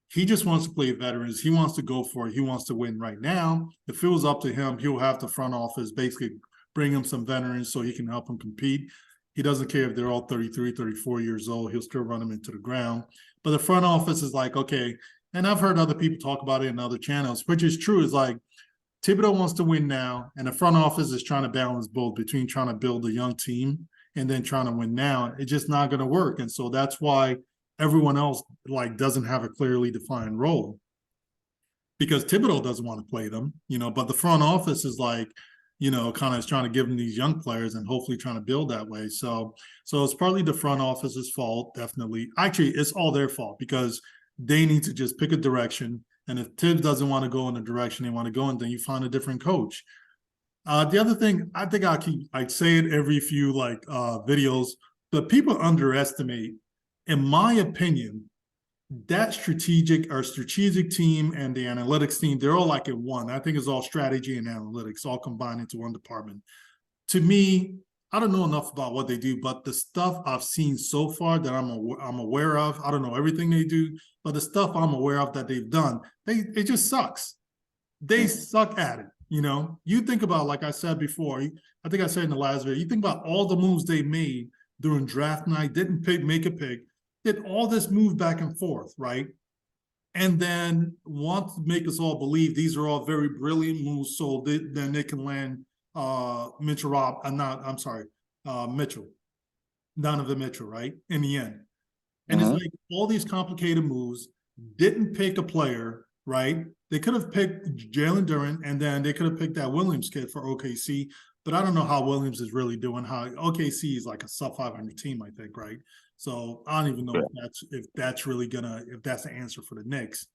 He just wants to play veterans. He wants to go for it. He wants to win right now. If it was up to him, he'll have the front office basically bring him some veterans so he can help him compete. He doesn't care if they're all 33, 34 years old. He'll still run them into the ground. But the front office is like, okay, and I've heard other people talk about it in other channels, which is true. Is like Thibodeau wants to win now, and the front office is trying to balance both between trying to build a young team and then trying to win now. It's just not going to work. And so that's why everyone else like doesn't have a clearly defined role because Thibodeau doesn't want to play them, but the front office is like, kind of is trying to give them these young players and hopefully trying to build that way. So it's partly the front office's fault, definitely. Actually, it's all their fault because they need to just pick a direction. And if Thibs doesn't want to go in the direction they want to go in, then you find a different coach. The other thing, I think I say it every few videos, but people underestimate, in my opinion, that strategic team and the analytics team, they're all like in one. I think it's all strategy and analytics all combined into one department. To me, I don't know enough about what they do, but the stuff I've seen so far that I'm aware of, I don't know everything they do, but the stuff I'm aware of that they've done, it just sucks. They suck at it. You think about, like I said before, I think I said in the last video, you think about all the moves they made during draft night, didn't make a pick, did all this move back and forth, right? And then want to make us all believe these are all very brilliant moves so then they can land Mitchell, Donovan Mitchell, right? In the end. And it's like all these complicated moves, didn't pick a player, right? They could have picked Jalen Duren, and then they could have picked that Williams kid for OKC. But I don't know how Williams is really doing. How OKC is like a sub 500 team, I think, right? So I don't even know if that's the answer for the Knicks.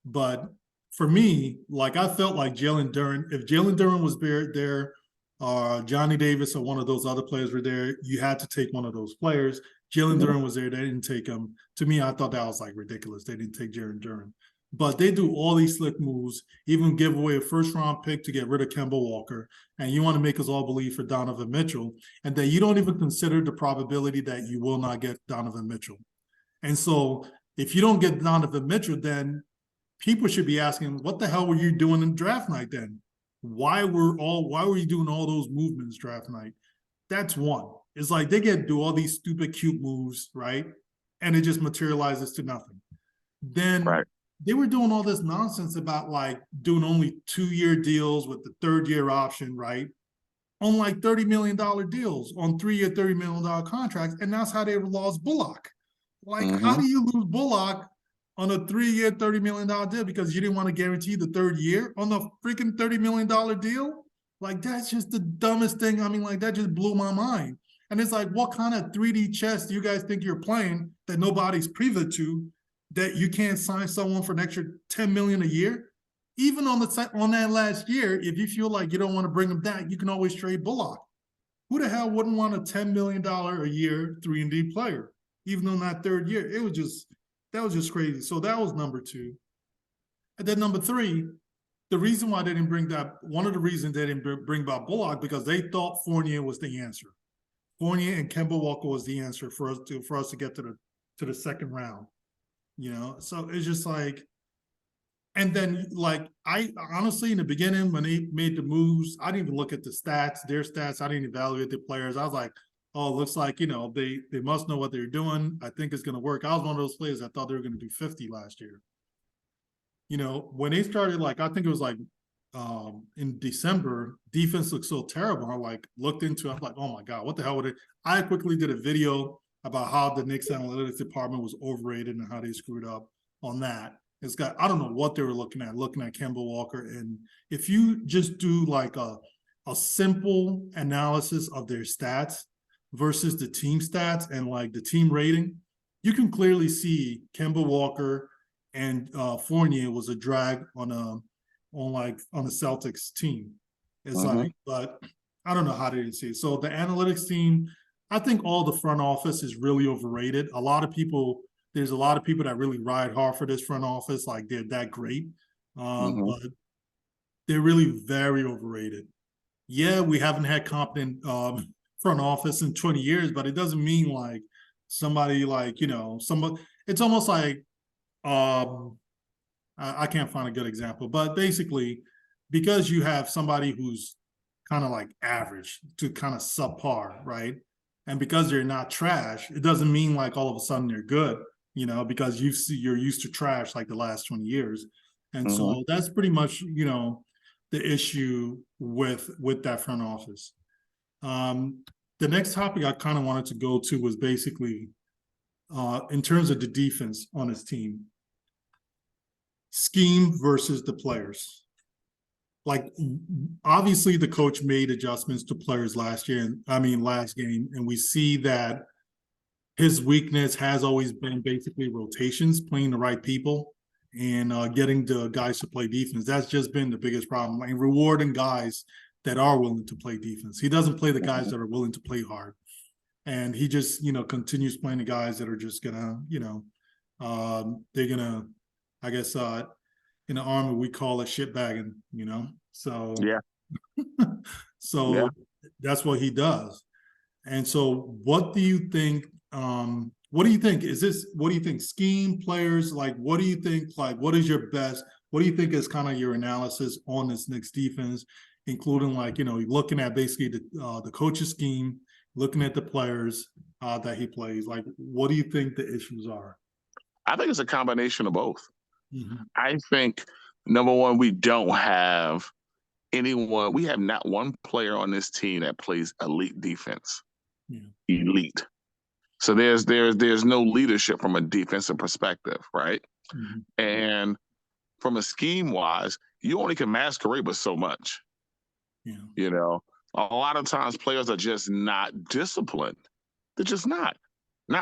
But for me, like I felt like Jalen Duren, if Jalen Duren was there, Johnny Davis or one of those other players were there, you had to take one of those players. Jalen Duren was there. They didn't take him. To me, I thought that was like ridiculous. They didn't take Jalen Duren. But they do all these slick moves, even give away a first-round pick to get rid of Kemba Walker. And you want to make us all believe for Donovan Mitchell. And that you don't even consider the probability that you will not get Donovan Mitchell. And so if you don't get Donovan Mitchell, then people should be asking, what the hell were you doing in draft night then? Why were you doing all those movements draft night? That's one. It's like they do all these stupid, cute moves, right? And it just materializes to nothing. Then they were doing all this nonsense about like doing only 2-year deals with the 3rd-year option, right? On like $30 million deals on 3-year, $30 million contracts. And that's how they lost Bullock. Like, how do you lose Bullock on a 3-year, $30 million deal because you didn't want to guarantee the 3rd year on the freaking $30 million deal? Like, that's just the dumbest thing. I mean, like, that just blew my mind. And it's like, what kind of 3D chess do you guys think you're playing that nobody's privy to, that you can't sign someone for an extra $10 million a year? Even on that last year, if you feel like you don't want to bring them back, you can always trade Bullock. Who the hell wouldn't want a $10 million a year 3-and-D player? Even on that 3rd year, that was just crazy. So that was number 2. And then number 3, the reason why they didn't bring that, one of the reasons they didn't bring back Bullock, because they thought Fournier was the answer. Fournier and Kemba Walker was the answer for us to get to the 2nd round. You know, so it's just like, and then like I honestly in the beginning when they made the moves, I didn't even look at their stats. I didn't evaluate the players. I was like, oh, it looks like, they must know what they're doing. I think it's going to work. I was one of those players that thought they were going to do 50 last year. When they started, like, I think it was like in December, defense looked so terrible. I looked into it. I'm like, oh my God, what the hell would it? I quickly did a video about how the Knicks analytics department was overrated and how they screwed up on that. I don't know what they were looking at Kemba Walker. And if you just do like a simple analysis of their stats versus the team stats and like the team rating, you can clearly see Kemba Walker and Fournier was a drag on the Celtics team. It's like, but I don't know how they didn't see it. So the analytics team, I think all the front office is really overrated. There's a lot of people that really ride hard for this front office, like they're that great, but they're really very overrated. Yeah, we haven't had competent front office in 20 years, but it doesn't mean like somebody like, somebody, it's almost like, I can't find a good example, but basically because you have somebody who's kind of like average to kind of subpar, right? And because they're not trash, it doesn't mean like all of a sudden they're good, because you're used to trash like the last 20 years. And so that's pretty much, the issue with that front office. The next topic I kind of wanted to go to was basically in terms of the defense on his team, scheme versus the players. Like, obviously the coach made adjustments to players last game, and we see that his weakness has always been basically rotations, playing the right people and getting the guys to play defense. That's just been the biggest problem, and rewarding guys that are willing to play defense. He doesn't play the guys that are willing to play hard. And he just, continues playing the guys that are just gonna, they're gonna, I guess, in the Army, we call it shitbagging, So, so that's what he does. And so what do you think, what do you think scheme, players, like, what do you think, like, what is your best, what do you think is kind of your analysis on this Knicks defense, including like, looking at basically the coach's scheme, looking at the players that he plays, like, what do you think the issues are? I think it's a combination of both. I think, number one, we don't have anyone, we have not one player on this team that plays elite defense. Elite. So there's no leadership from a defensive perspective, right? And from a scheme wise, you only can masquerade with so much. A lot of times players are just not disciplined. They're just not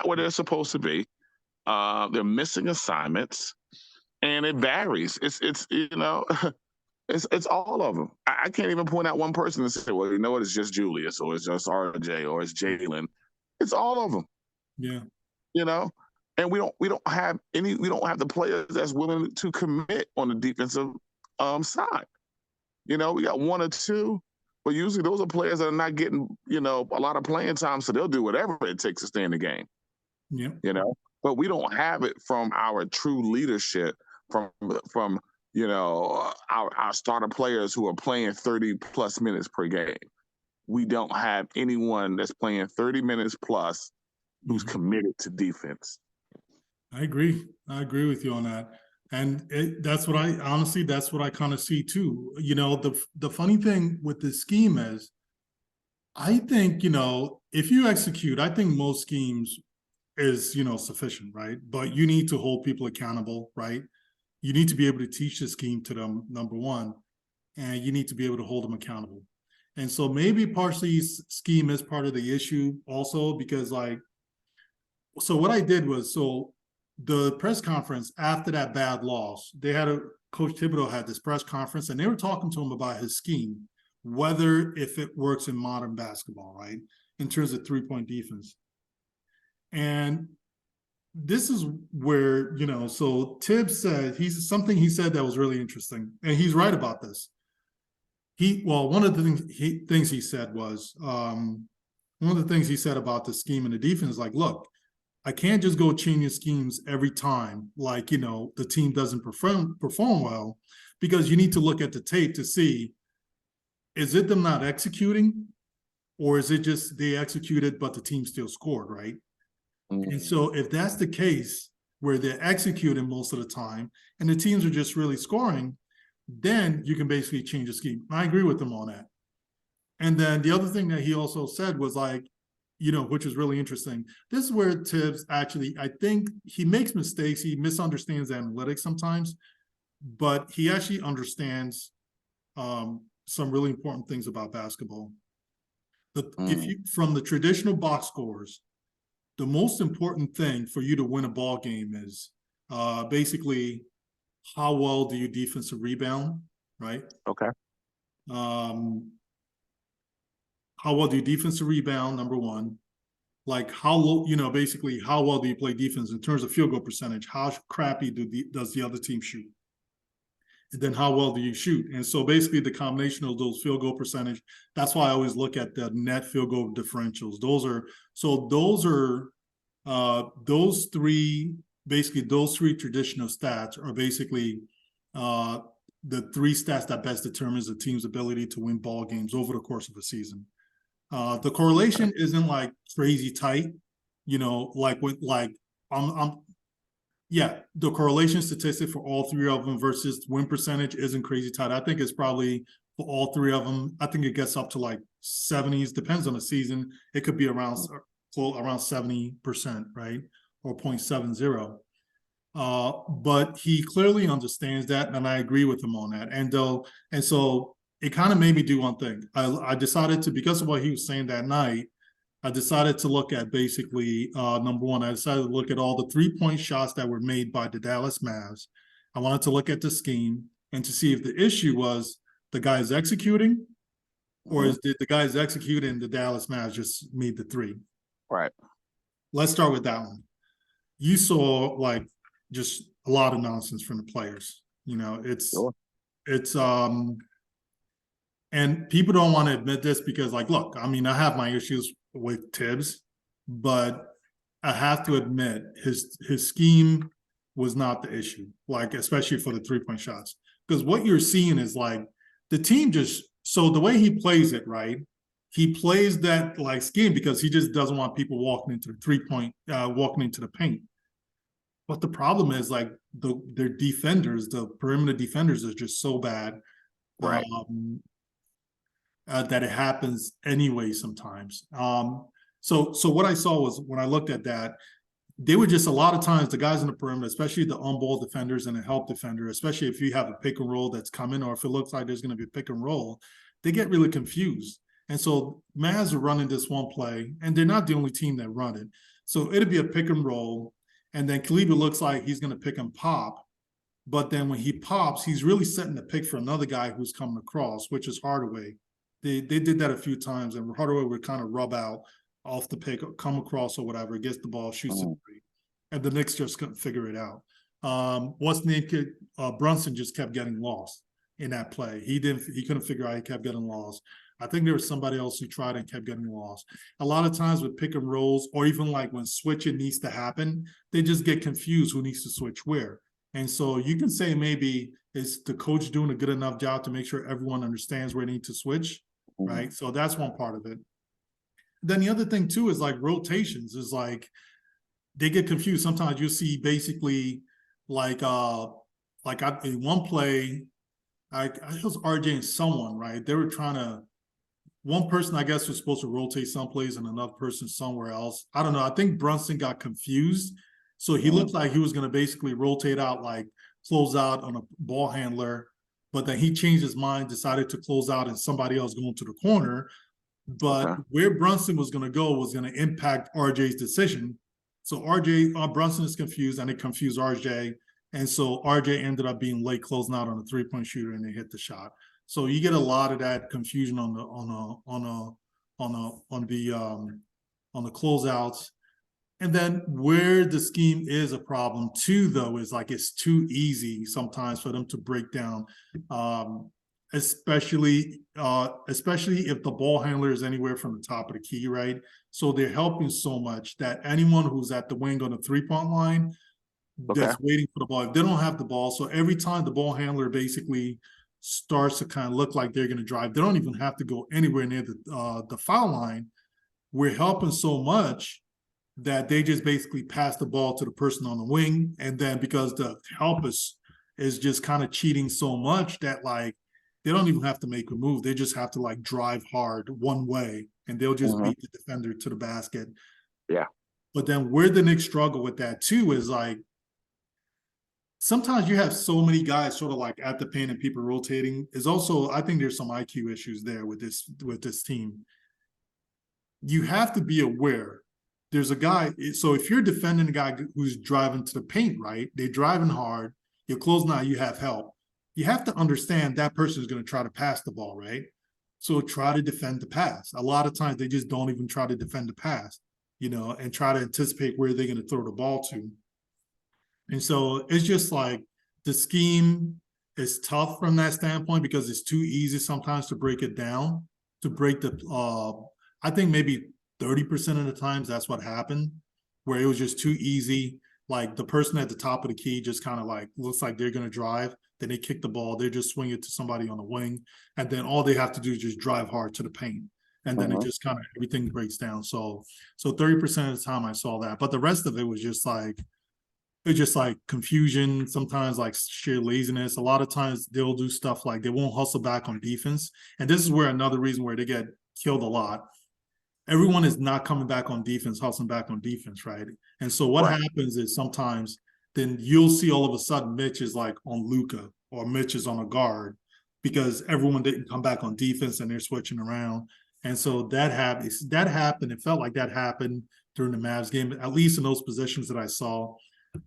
where they're supposed to be. They're missing assignments, and it varies. It's It's all of them. I can't even point out one person and say, well, you know what? It's just Julius, or it's just RJ, or it's Jalen. It's all of them. Yeah. You know, and we don't have the players that's willing to commit on the defensive side. You know, we got one or two, but usually those are players that are not getting a lot of playing time, so they'll do whatever it takes to stay in the game. Yeah. You know, but we don't have it from our true leadership from our starter players who are playing 30 plus minutes per game. We don't have anyone that's playing 30 minutes plus who's committed to defense. I agree. I agree with you on that. And that's what I kind of see too. You know, the funny thing with the scheme is, I think, if you execute, I think most schemes is, sufficient, right? But you need to hold people accountable, right? You need to be able to teach the scheme to them, number one, and you need to be able to hold them accountable. And so maybe partially scheme is part of the issue also, because so what I did was, so the press conference after that bad loss, Coach Thibodeau had this press conference and they were talking to him about his scheme, whether if it works in modern basketball, right? In terms of 3-point defense. And this is where, so Thibs said, he said that was really interesting. And he's right about this. One of the things he said was, one of the things he said about the scheme and the defense, like, look, I can't just go changing schemes every time, the team doesn't perform well, because you need to look at the tape to see, is it them not executing, or is it just they executed but the team still scored, right? And so if that's the case, where they're executing most of the time and the teams are just really scoring, then you can basically change the scheme. I agree with him on that. And then the other thing that he also said was which is really interesting. This is where Thibs actually, I think he makes mistakes. He misunderstands analytics sometimes, but he actually understands some really important things about basketball. From the traditional box scores, the most important thing for you to win a ball game is basically how well do you defensive rebound, right? Okay. How well do you defensive rebound, number one? Like how low, basically how well do you play defense in terms of field goal percentage? How crappy does the other team shoot? And then how well do you shoot? And so basically the combination of those field goal percentage, that's why I always look at the net field goal differentials. Those three traditional stats are basically the three stats that best determines the team's ability to win ball games over the course of a season. The correlation isn't like crazy tight, the correlation statistic for all three of them versus win percentage isn't crazy tight. I think it's probably for all three of them. I think it gets up to like 70s, depends on the season. It could be around 70%, right? Or 0.70. But he clearly understands that, and I agree with him on that. And so it kind of made me do one thing. I decided to, because of what he was saying that night, I decided to look at basically, number one, I decided to look at all the 3-point shots that were made by the Dallas Mavs. I wanted to look at the scheme and to see if the issue was the guys executing, or did the guys execute and the Dallas Mavs just made the three? Right. Let's start with that one. You saw just a lot of nonsense from the players. And people don't want to admit this because, look, I have my issues with Thibs, but I have to admit his scheme was not the issue, especially for the 3-point shots. Because what you're seeing is the team so the way he plays it, right? He plays that scheme because he just doesn't want people walking into the 3-point, walking into the paint. But the problem is their defenders, the perimeter defenders, are just so bad. Right. That it happens anyway sometimes. So what I saw was, when I looked at that, they were just, a lot of times the guys in the perimeter, especially the on-ball defenders and the help defender, especially if you have a pick and roll that's coming, or if it looks like there's going to be a pick and roll, they get really confused. And so Mavs are running this one play, and they're not the only team that run it. So it'll be a pick and roll, and then Kaliba looks like he's going to pick and pop. But then when he pops, he's really setting the pick for another guy who's coming across, which is Hardaway. They did that a few times, and Hardaway would kind of rub out off the pick, come across or whatever, gets the ball, shoots it free. And the Knicks just couldn't figure it out. What's name kid? Brunson just kept getting lost in that play. He couldn't figure out, he kept getting lost. I think there was somebody else who tried and kept getting lost. A lot of times with pick and rolls, or even like when switching needs to happen, they just get confused who needs to switch where. And so you can say maybe is the coach doing a good enough job to make sure everyone understands where they need to switch, right? So that's one part of it. Then the other thing too is like rotations is like they get confused. Sometimes you see basically like in one play, I was RJ and someone, right? They were trying to, one person I guess was supposed to rotate someplace and another person somewhere else. I don't know. I think Brunson got confused. So he looked like he was going to basically rotate out, like close out on a ball handler, but then he changed his mind, decided to close out and somebody else going to the corner. But where Brunson was going to go was going to impact RJ's decision. So Brunson is confused, and it confused RJ. And so RJ ended up being late closing out on a three-point shooter, and they hit the shot. So you get a lot of that confusion on the closeouts. And then where the scheme is a problem too, though, is like it's too easy sometimes for them to break down, especially if the ball handler is anywhere from the top of the key, right? So they're helping so much that anyone who's at the wing on the three-point line that's waiting for the ball, if they don't have the ball, so every time the ball handler basically starts to kind of look like they're going to drive, they don't even have to go anywhere near the foul line. We're helping so much that they just basically pass the ball to the person on the wing. And then because the help is just kind of cheating so much that like they don't even have to make a move. They just have to like drive hard one way and they'll just beat the defender to the basket. Yeah. But then where the Knicks struggle with that too is like sometimes you have so many guys sort of like at the paint and people rotating. Is also, I think there's some IQ issues there with this team. You have to be aware. There's a guy, so if you're defending a guy who's driving to the paint, right? They're driving hard, you're closing out, you have help. You have to understand that person is going to try to pass the ball, right? So try to defend the pass. A lot of times they just don't even try to defend the pass, and try to anticipate where they're going to throw the ball to. And so it's just like the scheme is tough from that standpoint because it's too easy sometimes to break it down, to break I think maybe 30% of the times that's what happened, where it was just too easy. Like the person at the top of the key just kind of like looks like they're going to drive. Then they kick the ball. They just swing it to somebody on the wing. And then all they have to do is just drive hard to the paint. And then it just kind of everything breaks down. So 30% of the time I saw that. But the rest of it was just like, it's just like confusion, sometimes like sheer laziness. A lot of times they'll do stuff like they won't hustle back on defense. And this is where another reason where they get killed a lot. Everyone is not coming back on defense, hustling back on defense, right? And so what happens is sometimes then you'll see all of a sudden Mitch is like on Luka or Mitch is on a guard because everyone didn't come back on defense and they're switching around. And so that happened. It felt like that happened during the Mavs game, at least in those positions that I saw.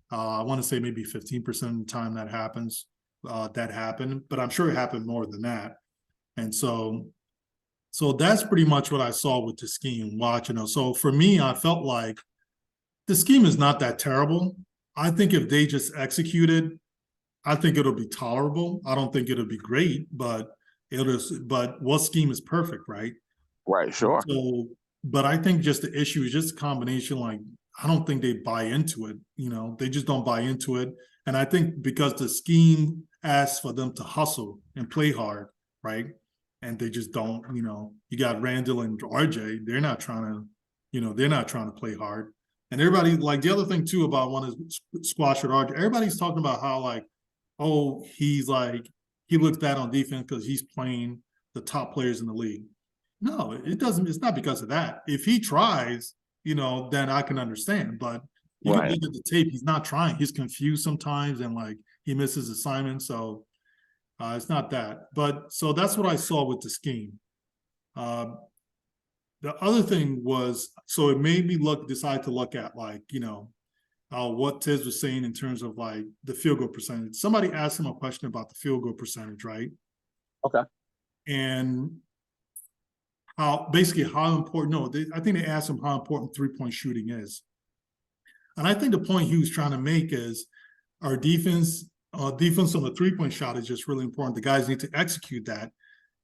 I want to say maybe 15% of the time that happens, that happened, but I'm sure it happened more than that. And so that's pretty much what I saw with the scheme watching it. So for me, I felt like the scheme is not that terrible. I think if they just executed, I think it'll be tolerable. I don't think it'll be great, but what scheme is perfect, right? Right, sure. So, but I think just the issue is just a combination, like, I don't think they buy into it. They just don't buy into it. And I think because the scheme asks for them to hustle and play hard, right? And they just don't, you got Randall and RJ, they're not trying to play hard. And everybody, like the other thing too about one is squash with RJ, everybody's talking about how like, oh, he looks bad on defense because he's playing the top players in the league. No, it's not because of that. If he tries, then I can understand. But you can look at the tape, he's not trying. He's confused sometimes and like he misses assignments. So it's not that. But so that's what I saw with the scheme. The other thing was, so it made me decide to look at like, what Thibs was saying in terms of like the field goal percentage. Somebody asked him a question about the field goal percentage, right? Okay. And how basically how important, no, I think they asked him how important 3-point shooting is. And I think the point he was trying to make is our defense on the 3-point shot is just really important. The guys need to execute that,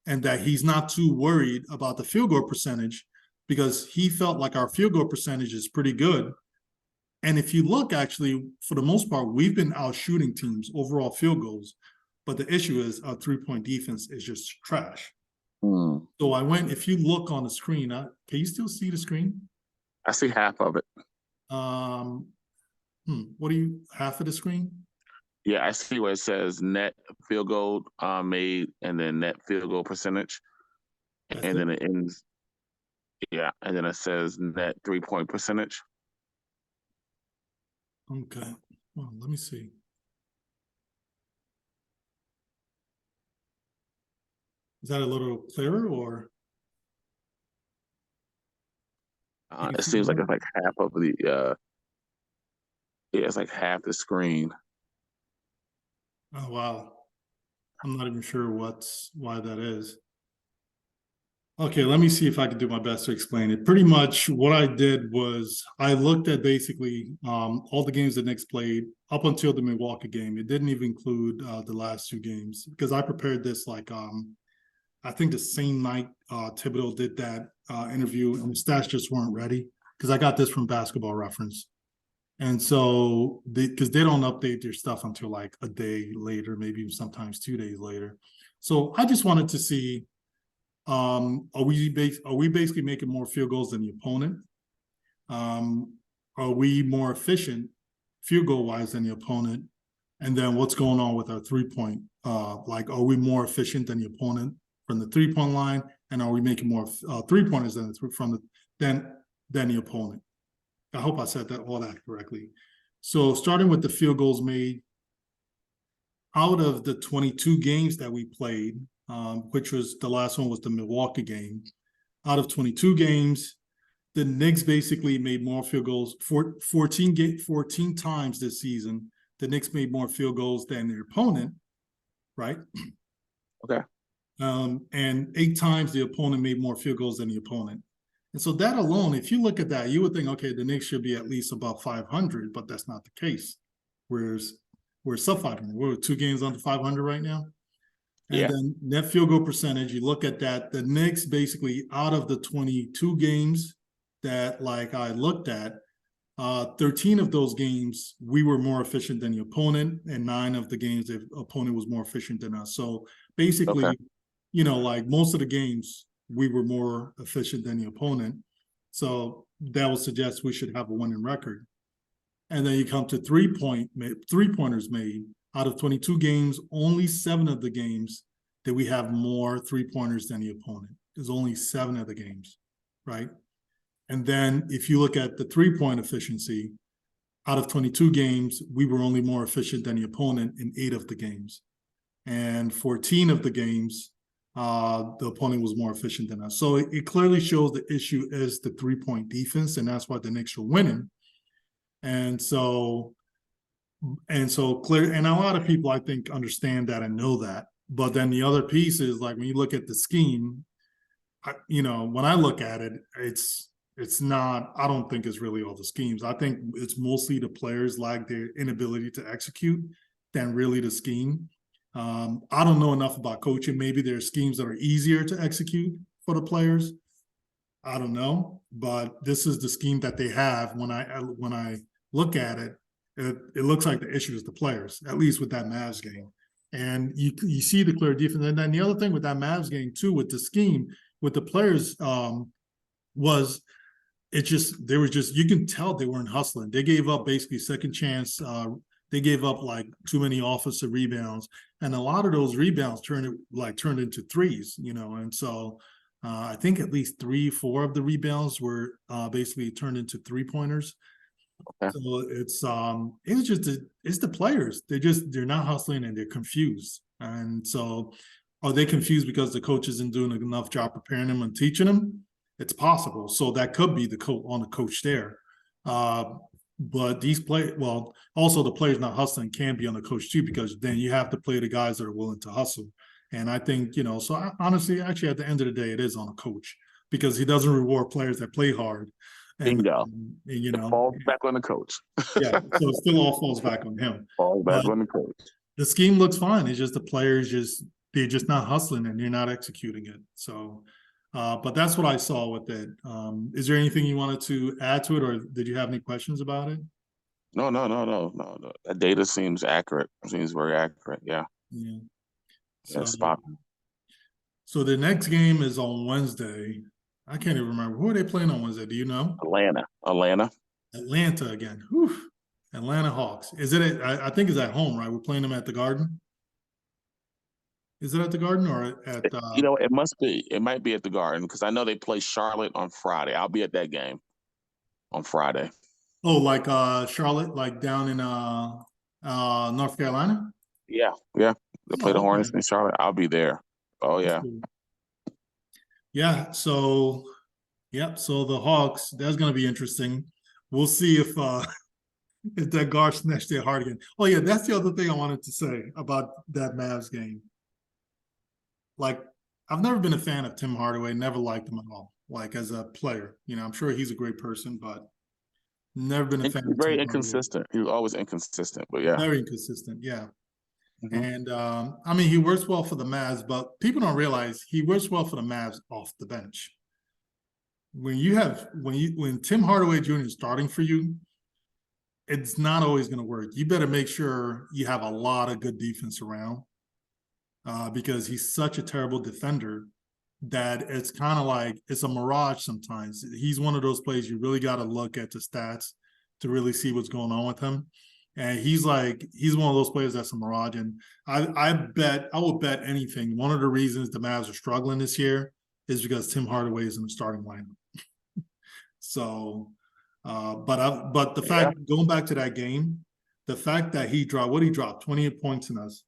and that he's not too worried about the field goal percentage because he felt like our field goal percentage is pretty good. And if you look, actually, for the most part, we've been out shooting teams overall field goals, but the issue is our 3-point defense is just trash. So if you look on the screen, can you still see the screen? I see half of it. What do you, half of the screen? Yeah, I see where it says net field goal made and then net field goal percentage. And then it ends. Yeah, and then it says net 3-point percentage. Okay. Well, let me see. Is that a little clearer or? It seems like it's like half of the yeah, it's like half the screen. Oh wow. I'm not even sure why that is. Okay, let me see if I can do my best to explain it. Pretty much what I did was I looked at basically all the games the Knicks played up until the Milwaukee game. It didn't even include the last 2 games because I prepared this like I think the same night Thibodeau did that interview, and the stats just weren't ready because I got this from Basketball Reference. And so, because they don't update their stuff until like a day later, maybe sometimes 2 days later. So I just wanted to see, are we basically making more field goals than the opponent? Are we more efficient field goal wise than the opponent? And then what's going on with our 3-point? Like, are we more efficient than the opponent from the 3-point line? And are we making more 3-pointers than the opponent? I hope I said all that correctly. So starting with the field goals made, out of the 22 games that we played, which was the last one was the Milwaukee game, out of 22 games, the Knicks basically made more field goals, 14 times this season. The Knicks made more field goals than their opponent, right? Okay. And 8 times the opponent made more field goals than the opponent. And so that alone, if you look at that, you would think, okay, the Knicks should be at least above 500, but that's not the case. Whereas we're sub 500. We're 2 games under 500 right now. And then net field goal percentage, you look at that, the Knicks basically out of the 22 games that like I looked at, 13 of those games, we were more efficient than the opponent, and 9 of the games, the opponent was more efficient than us. So basically, like most of the games, we were more efficient than the opponent. So that would suggest we should have a winning record. And then you come to 3-pointers made. Out of 22 games, only 7 of the games that we have more 3-pointers than the opponent. There's only 7 of the games, right? And then if you look at the 3-point efficiency, out of 22 games, we were only more efficient than the opponent in 8 of the games. And 14 of the games, the opponent was more efficient than us. So it clearly shows the issue is the 3-point defense, and that's why the Knicks are winning. And so clear, and a lot of people I think understand that and know that. But then the other piece is like when you look at the scheme, when I look at it, it's not, I don't think it's really all the schemes. I think it's mostly the players lack their inability to execute than really the scheme. I don't know enough about coaching. Maybe there are schemes that are easier to execute for the players. I don't know, but this is the scheme that they have. When I look at it, it looks like the issue is the players, at least with that Mavs game. And you see the clear defense. And then the other thing with that Mavs game too, with the scheme, with the players, was you can tell they weren't hustling. They gave up basically second chance. They gave up like too many offensive rebounds, and a lot of those rebounds turned into threes, and so I think at least 3-4 of the rebounds were basically turned into 3-pointers. Okay. So it's the players. They're not hustling and they're confused. And so are they confused because the coach isn't doing enough job preparing them and teaching them? It's possible. So that could be on the coach there. But also the players not hustling can be on the coach too, because then you have to play the guys that are willing to hustle. And I think, honestly, actually, at the end of the day, it is on a coach because he doesn't reward players that play hard. And, Bingo. It falls back on the coach. Yeah, so it still all falls back on him. Falls back on the coach. The scheme looks fine. It's just the players they're just not hustling and you're not executing it. So, but that's what I saw with it. Is there anything you wanted to add to it, or did you have any questions about it? No. That data seems accurate. Seems very accurate. Yeah. Yeah. So, spot. So the next game is on Wednesday. I can't even remember. Who are they playing on Wednesday? Do you know? Atlanta again. Whew. Atlanta Hawks. Is it? I think it's at home, right? We're playing them at the Garden. Is it at the Garden or at? It must be. It might be at the Garden because I know they play Charlotte on Friday. I'll be at that game on Friday. Oh, like Charlotte, like down in North Carolina. Yeah. They play the Hornets in Charlotte. I'll be there. Oh yeah. Yeah. So, So the Hawks. That's going to be interesting. We'll see if that guard snatched their heart again. Oh yeah, that's the other thing I wanted to say about that Mavs game. Like, I've never been a fan of Tim Hardaway. Never liked him at all. Like as a player, I'm sure he's a great person, but never been a fan. Very inconsistent. He was always inconsistent, but yeah, very inconsistent. Yeah. And he works well for the Mavs, but people don't realize he works well for the Mavs off the bench. When Tim Hardaway Jr. is starting for you, it's not always going to work. You better make sure you have a lot of good defense around because he's such a terrible defender that it's kind of like it's a mirage sometimes. He's one of those players you really got to look at the stats to really see what's going on with him. And he's one of those players that's a mirage. And I would bet anything. One of the reasons the Mavs are struggling this year is because Tim Hardaway is in the starting lineup. So, but the fact, going back to that game, the fact that he dropped 28 points in us,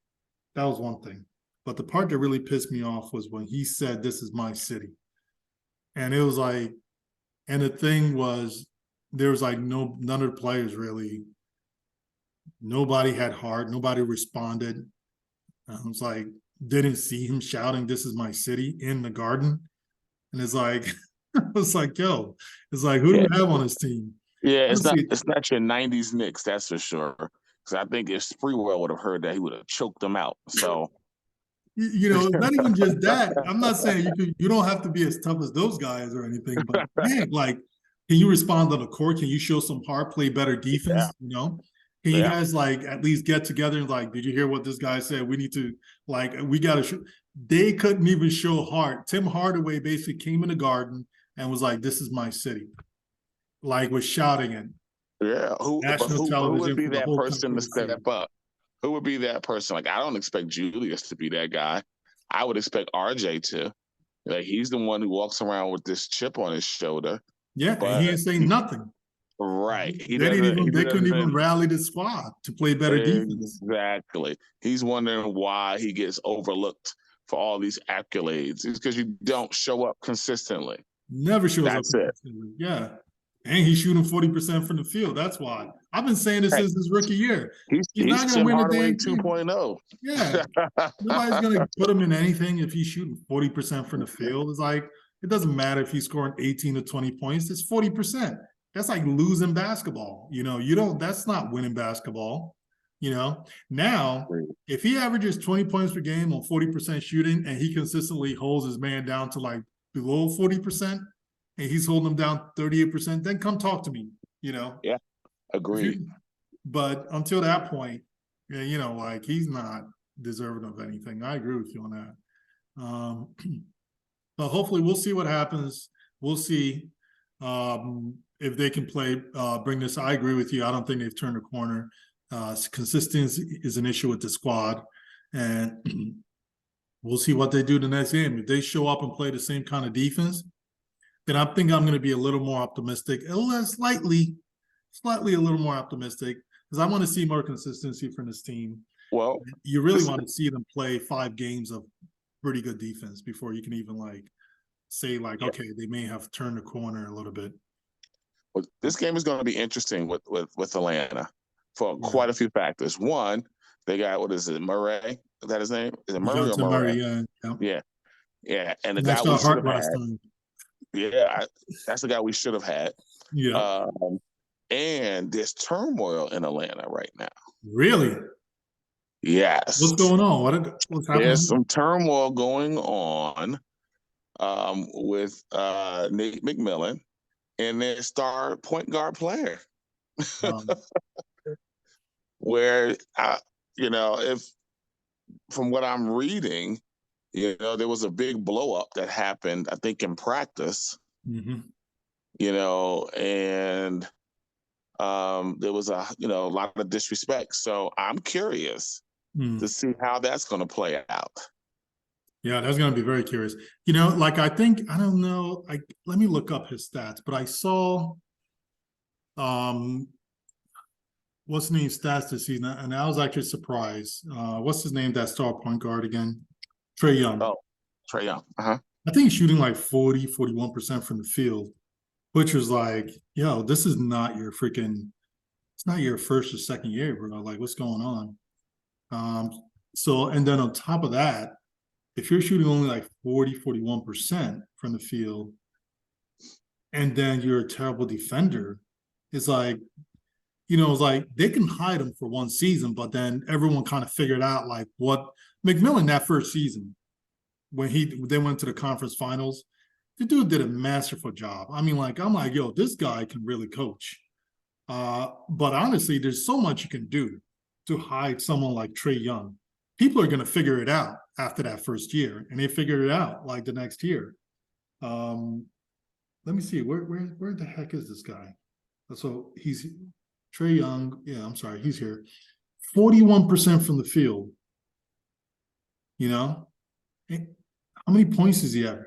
that was one thing. But the part that really pissed me off was when he said, "This is my city." And it was like, and the thing was, there was like none of the players really, nobody had heart, nobody responded. I was like, didn't see him shouting, "This is my city" in the Garden. And it's like, it's like, yo, it's like, who do we have on this team? Yeah, it's not your 90s Knicks, that's for sure. Because I think if Sprewell would have heard that, he would have choked them out. So, it's not even just that. I'm not saying you don't have to be as tough as those guys or anything, but man, like, can you respond on the court? Can you show some heart, play better defense? Can you guys like at least get together and like, did you hear what this guy said? We need to we got to. They couldn't even show heart. Tim Hardaway basically came in the Garden and was like, "This is my city," like was shouting it. Yeah, who would be that person to step up? Who would be that person? Like, I don't expect Julius to be that guy. I would expect RJ to. Like, he's the one who walks around with this chip on his shoulder. Yeah, and he ain't saying nothing. Right. They couldn't even rally the squad to play better defense. Exactly. He's wondering why he gets overlooked for all these accolades. It's because you don't show up consistently. Never shows up consistently. Yeah. And he's shooting 40% from the field. That's why. I've been saying this since his rookie year. He's not going to win a dang 2.0. Yeah. Nobody's going to put him in anything if he's shooting 40% from the field. It's like, it doesn't matter if he's scoring 18 to 20 points. It's 40%. That's like losing basketball. That's not winning basketball. Now, if he averages 20 points per game on 40% shooting and he consistently holds his man down to like below 40%, and he's holding them down 38%, then come talk to me, Yeah, agreed. But until that point, like he's not deserving of anything. I agree with you on that. But hopefully we'll see what happens. We'll see if they can bring this. I agree with you. I don't think they've turned a corner. Consistency is an issue with the squad. And we'll see what they do the next game. If they show up and play the same kind of defense, then I think I'm going to be a little more optimistic, slightly a little more optimistic, because I want to see more consistency from this team. Well, you really want to see them play 5 games of pretty good defense before you can even say okay, they may have turned the corner a little bit. this game is going to be interesting with Atlanta for quite a few factors. One, they got, what is it, Murray? Is that his name? Is it Murray or Murray? Yeah. And the guy we should have had. Yeah, that's the guy we should have had. Yeah. And there's turmoil in Atlanta right now. Really? Yes. What's going on? What's happening? There's some turmoil going on with Nate McMillan and their star point guard player. Where, if from what I'm reading, there was a big blow up that happened, I think, in practice. And there was a lot of disrespect. So I'm curious to see how that's going to play out. Yeah, that's going to be very curious. I think, I don't know, let me look up his stats, but I saw, what's his name stats this season, and I was actually surprised. What's his name, that star point guard again? Trae Young. Oh, Trae Young. Uh-huh. I think he's shooting like 41% from the field, which was like, this is not your it's not your first or second year, bro. Like, what's going on? And then on top of that, if you're shooting only like 41% from the field, and then you're a terrible defender, it's like, it's like they can hide him for one season, but then everyone kind of figured out like what McMillan that first season, when they went to the conference finals, the dude did a masterful job. I mean, I'm like, this guy can really coach. But honestly, there's so much you can do to hide someone like Trae Young. People are going to figure it out after that first year, and they figured it out like the next year. Let me see, where the heck is this guy? So he's Trae Young. Yeah, I'm sorry, he's here. 41% from the field. How many points does he have?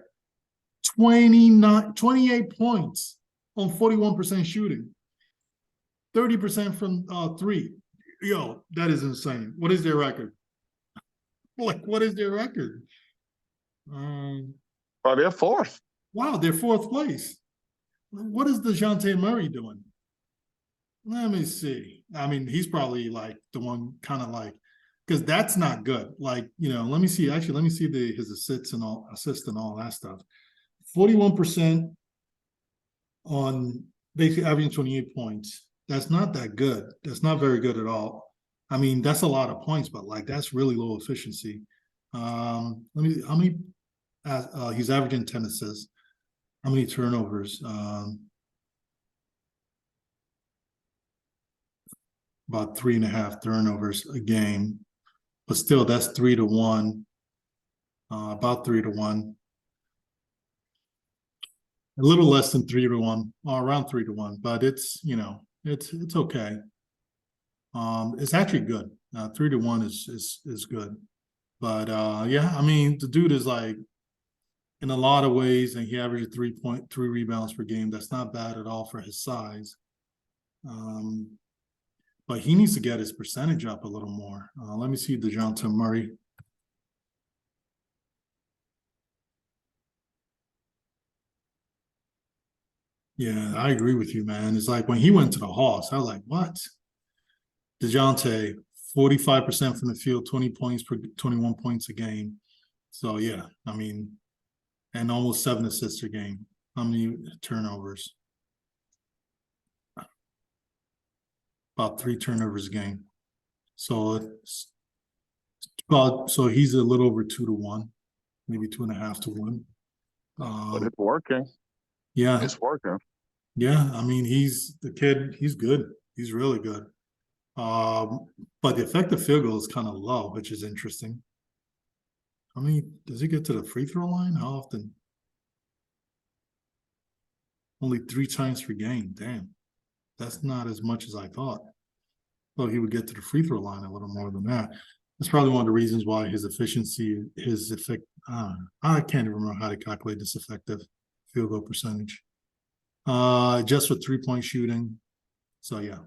28 points on 41% shooting. 30% from three. That is insane. What is their record? What is their record? They're fourth. Wow, they're fourth place. What is DeJounte Murray doing? Let me see. I mean, he's probably like the one kind of like, because that's not good. Like, let me see. Actually, let me see his assists and all that stuff. 41% on basically averaging 28 points. That's not that good. That's not very good at all. I mean, that's a lot of points, but like that's really low efficiency. How many? He's averaging 10 assists. How many turnovers? About 3.5 turnovers a game, but still that's 3-1. About 3-1. A little less than 3-1, around 3-1, but it's it's okay. It's actually good. 3-1 is good, but I mean, the dude is like, in a lot of ways, and he averages 3.3 rebounds per game. That's not bad at all for his size. But he needs to get his percentage up a little more. Let me see DeJounte Murray. Yeah, I agree with you, man. It's like when he went to the Hawks, I was like, what? DeJounte, 45% from the field, 21 points a game. So, yeah, I mean, and almost 7 assists a game. How many turnovers? About 3 turnovers a game. So he's a little over 2-1, maybe 2.5-1. But it's working. Yeah, it's working. Yeah, I mean, he's good. He's really good. But the effective field goal is kind of low, which is interesting. How many does he get to the free throw line? How often? Only 3 times per game. Damn, that's not as much as I thought. Well, he would get to the free throw line a little more than that. That's probably one of the reasons why his efficiency, I can't even remember how to calculate this effective field goal percentage. Just for 3-point shooting. So yeah.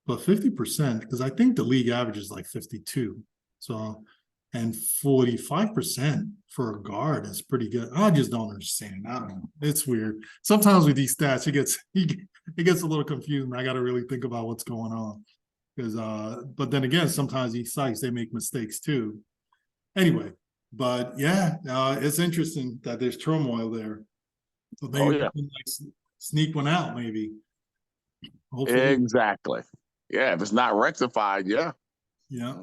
But 50%, because I think the league average is like 52. So, and 45% for a guard is pretty good. I just don't understand. I don't know. It's weird. Sometimes with these stats, it gets a little confusing. I got to really think about what's going on. Because but then again, sometimes these sites they make mistakes too. Anyway, but yeah, it's interesting that there's turmoil there. So maybe we can, like, sneak one out, maybe. Hopefully. Exactly. Yeah, if it's not rectified, yeah. Yeah.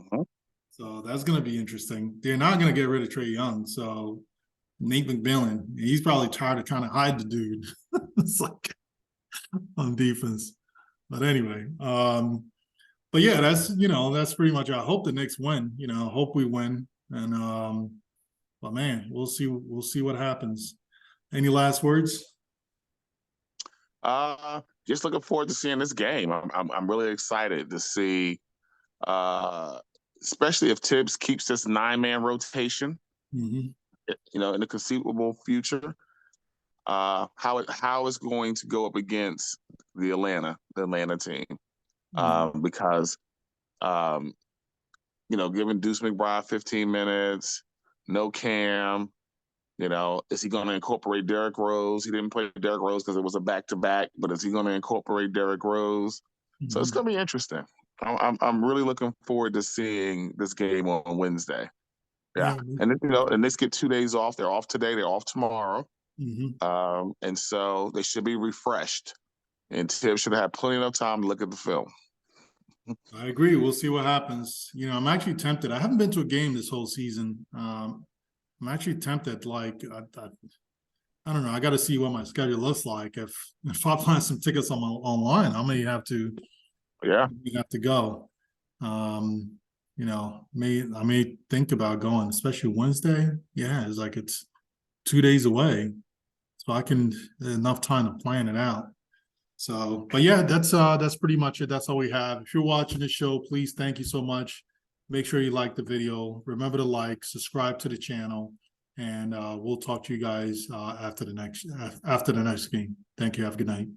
So that's going to be interesting. They're not going to get rid of Trae Young. So Nate McMillan, he's probably tired of trying to hide the dude. It's like on defense. But anyway, but yeah, that's pretty much. I hope the Knicks win. Hope we win. And but man, we'll see what happens. Any last words? Just looking forward to seeing this game. I'm really excited to see, especially if Thibs keeps this 9-man rotation, in the conceivable future. How it's going to go up against the Atlanta team, because giving Deuce McBride 15 minutes, no Cam. Is he going to incorporate Derrick Rose? He didn't play Derrick Rose because it was a back-to-back, but is he going to incorporate Derrick Rose? So it's going to be interesting. I'm really looking forward to seeing this game on Wednesday. Yeah, and Knicks get 2 days off. They're off today. They're off tomorrow, and so they should be refreshed. And Thibs should have plenty of time to look at the film. I agree. We'll see what happens. I'm actually tempted. I haven't been to a game this whole season. I'm actually tempted. Like, I don't know. I got to see what my schedule looks like. If I find some tickets online, I may have to. Yeah, have to go. I may think about going, especially Wednesday. Yeah, it's 2 days away, so I can enough time to plan it out. So, but yeah, that's pretty much it. That's all we have. If you're watching the show, please, thank you so much. Make sure you like the video. Remember to subscribe to the channel, and we'll talk to you guys after the next game. Thank you. Have a good night.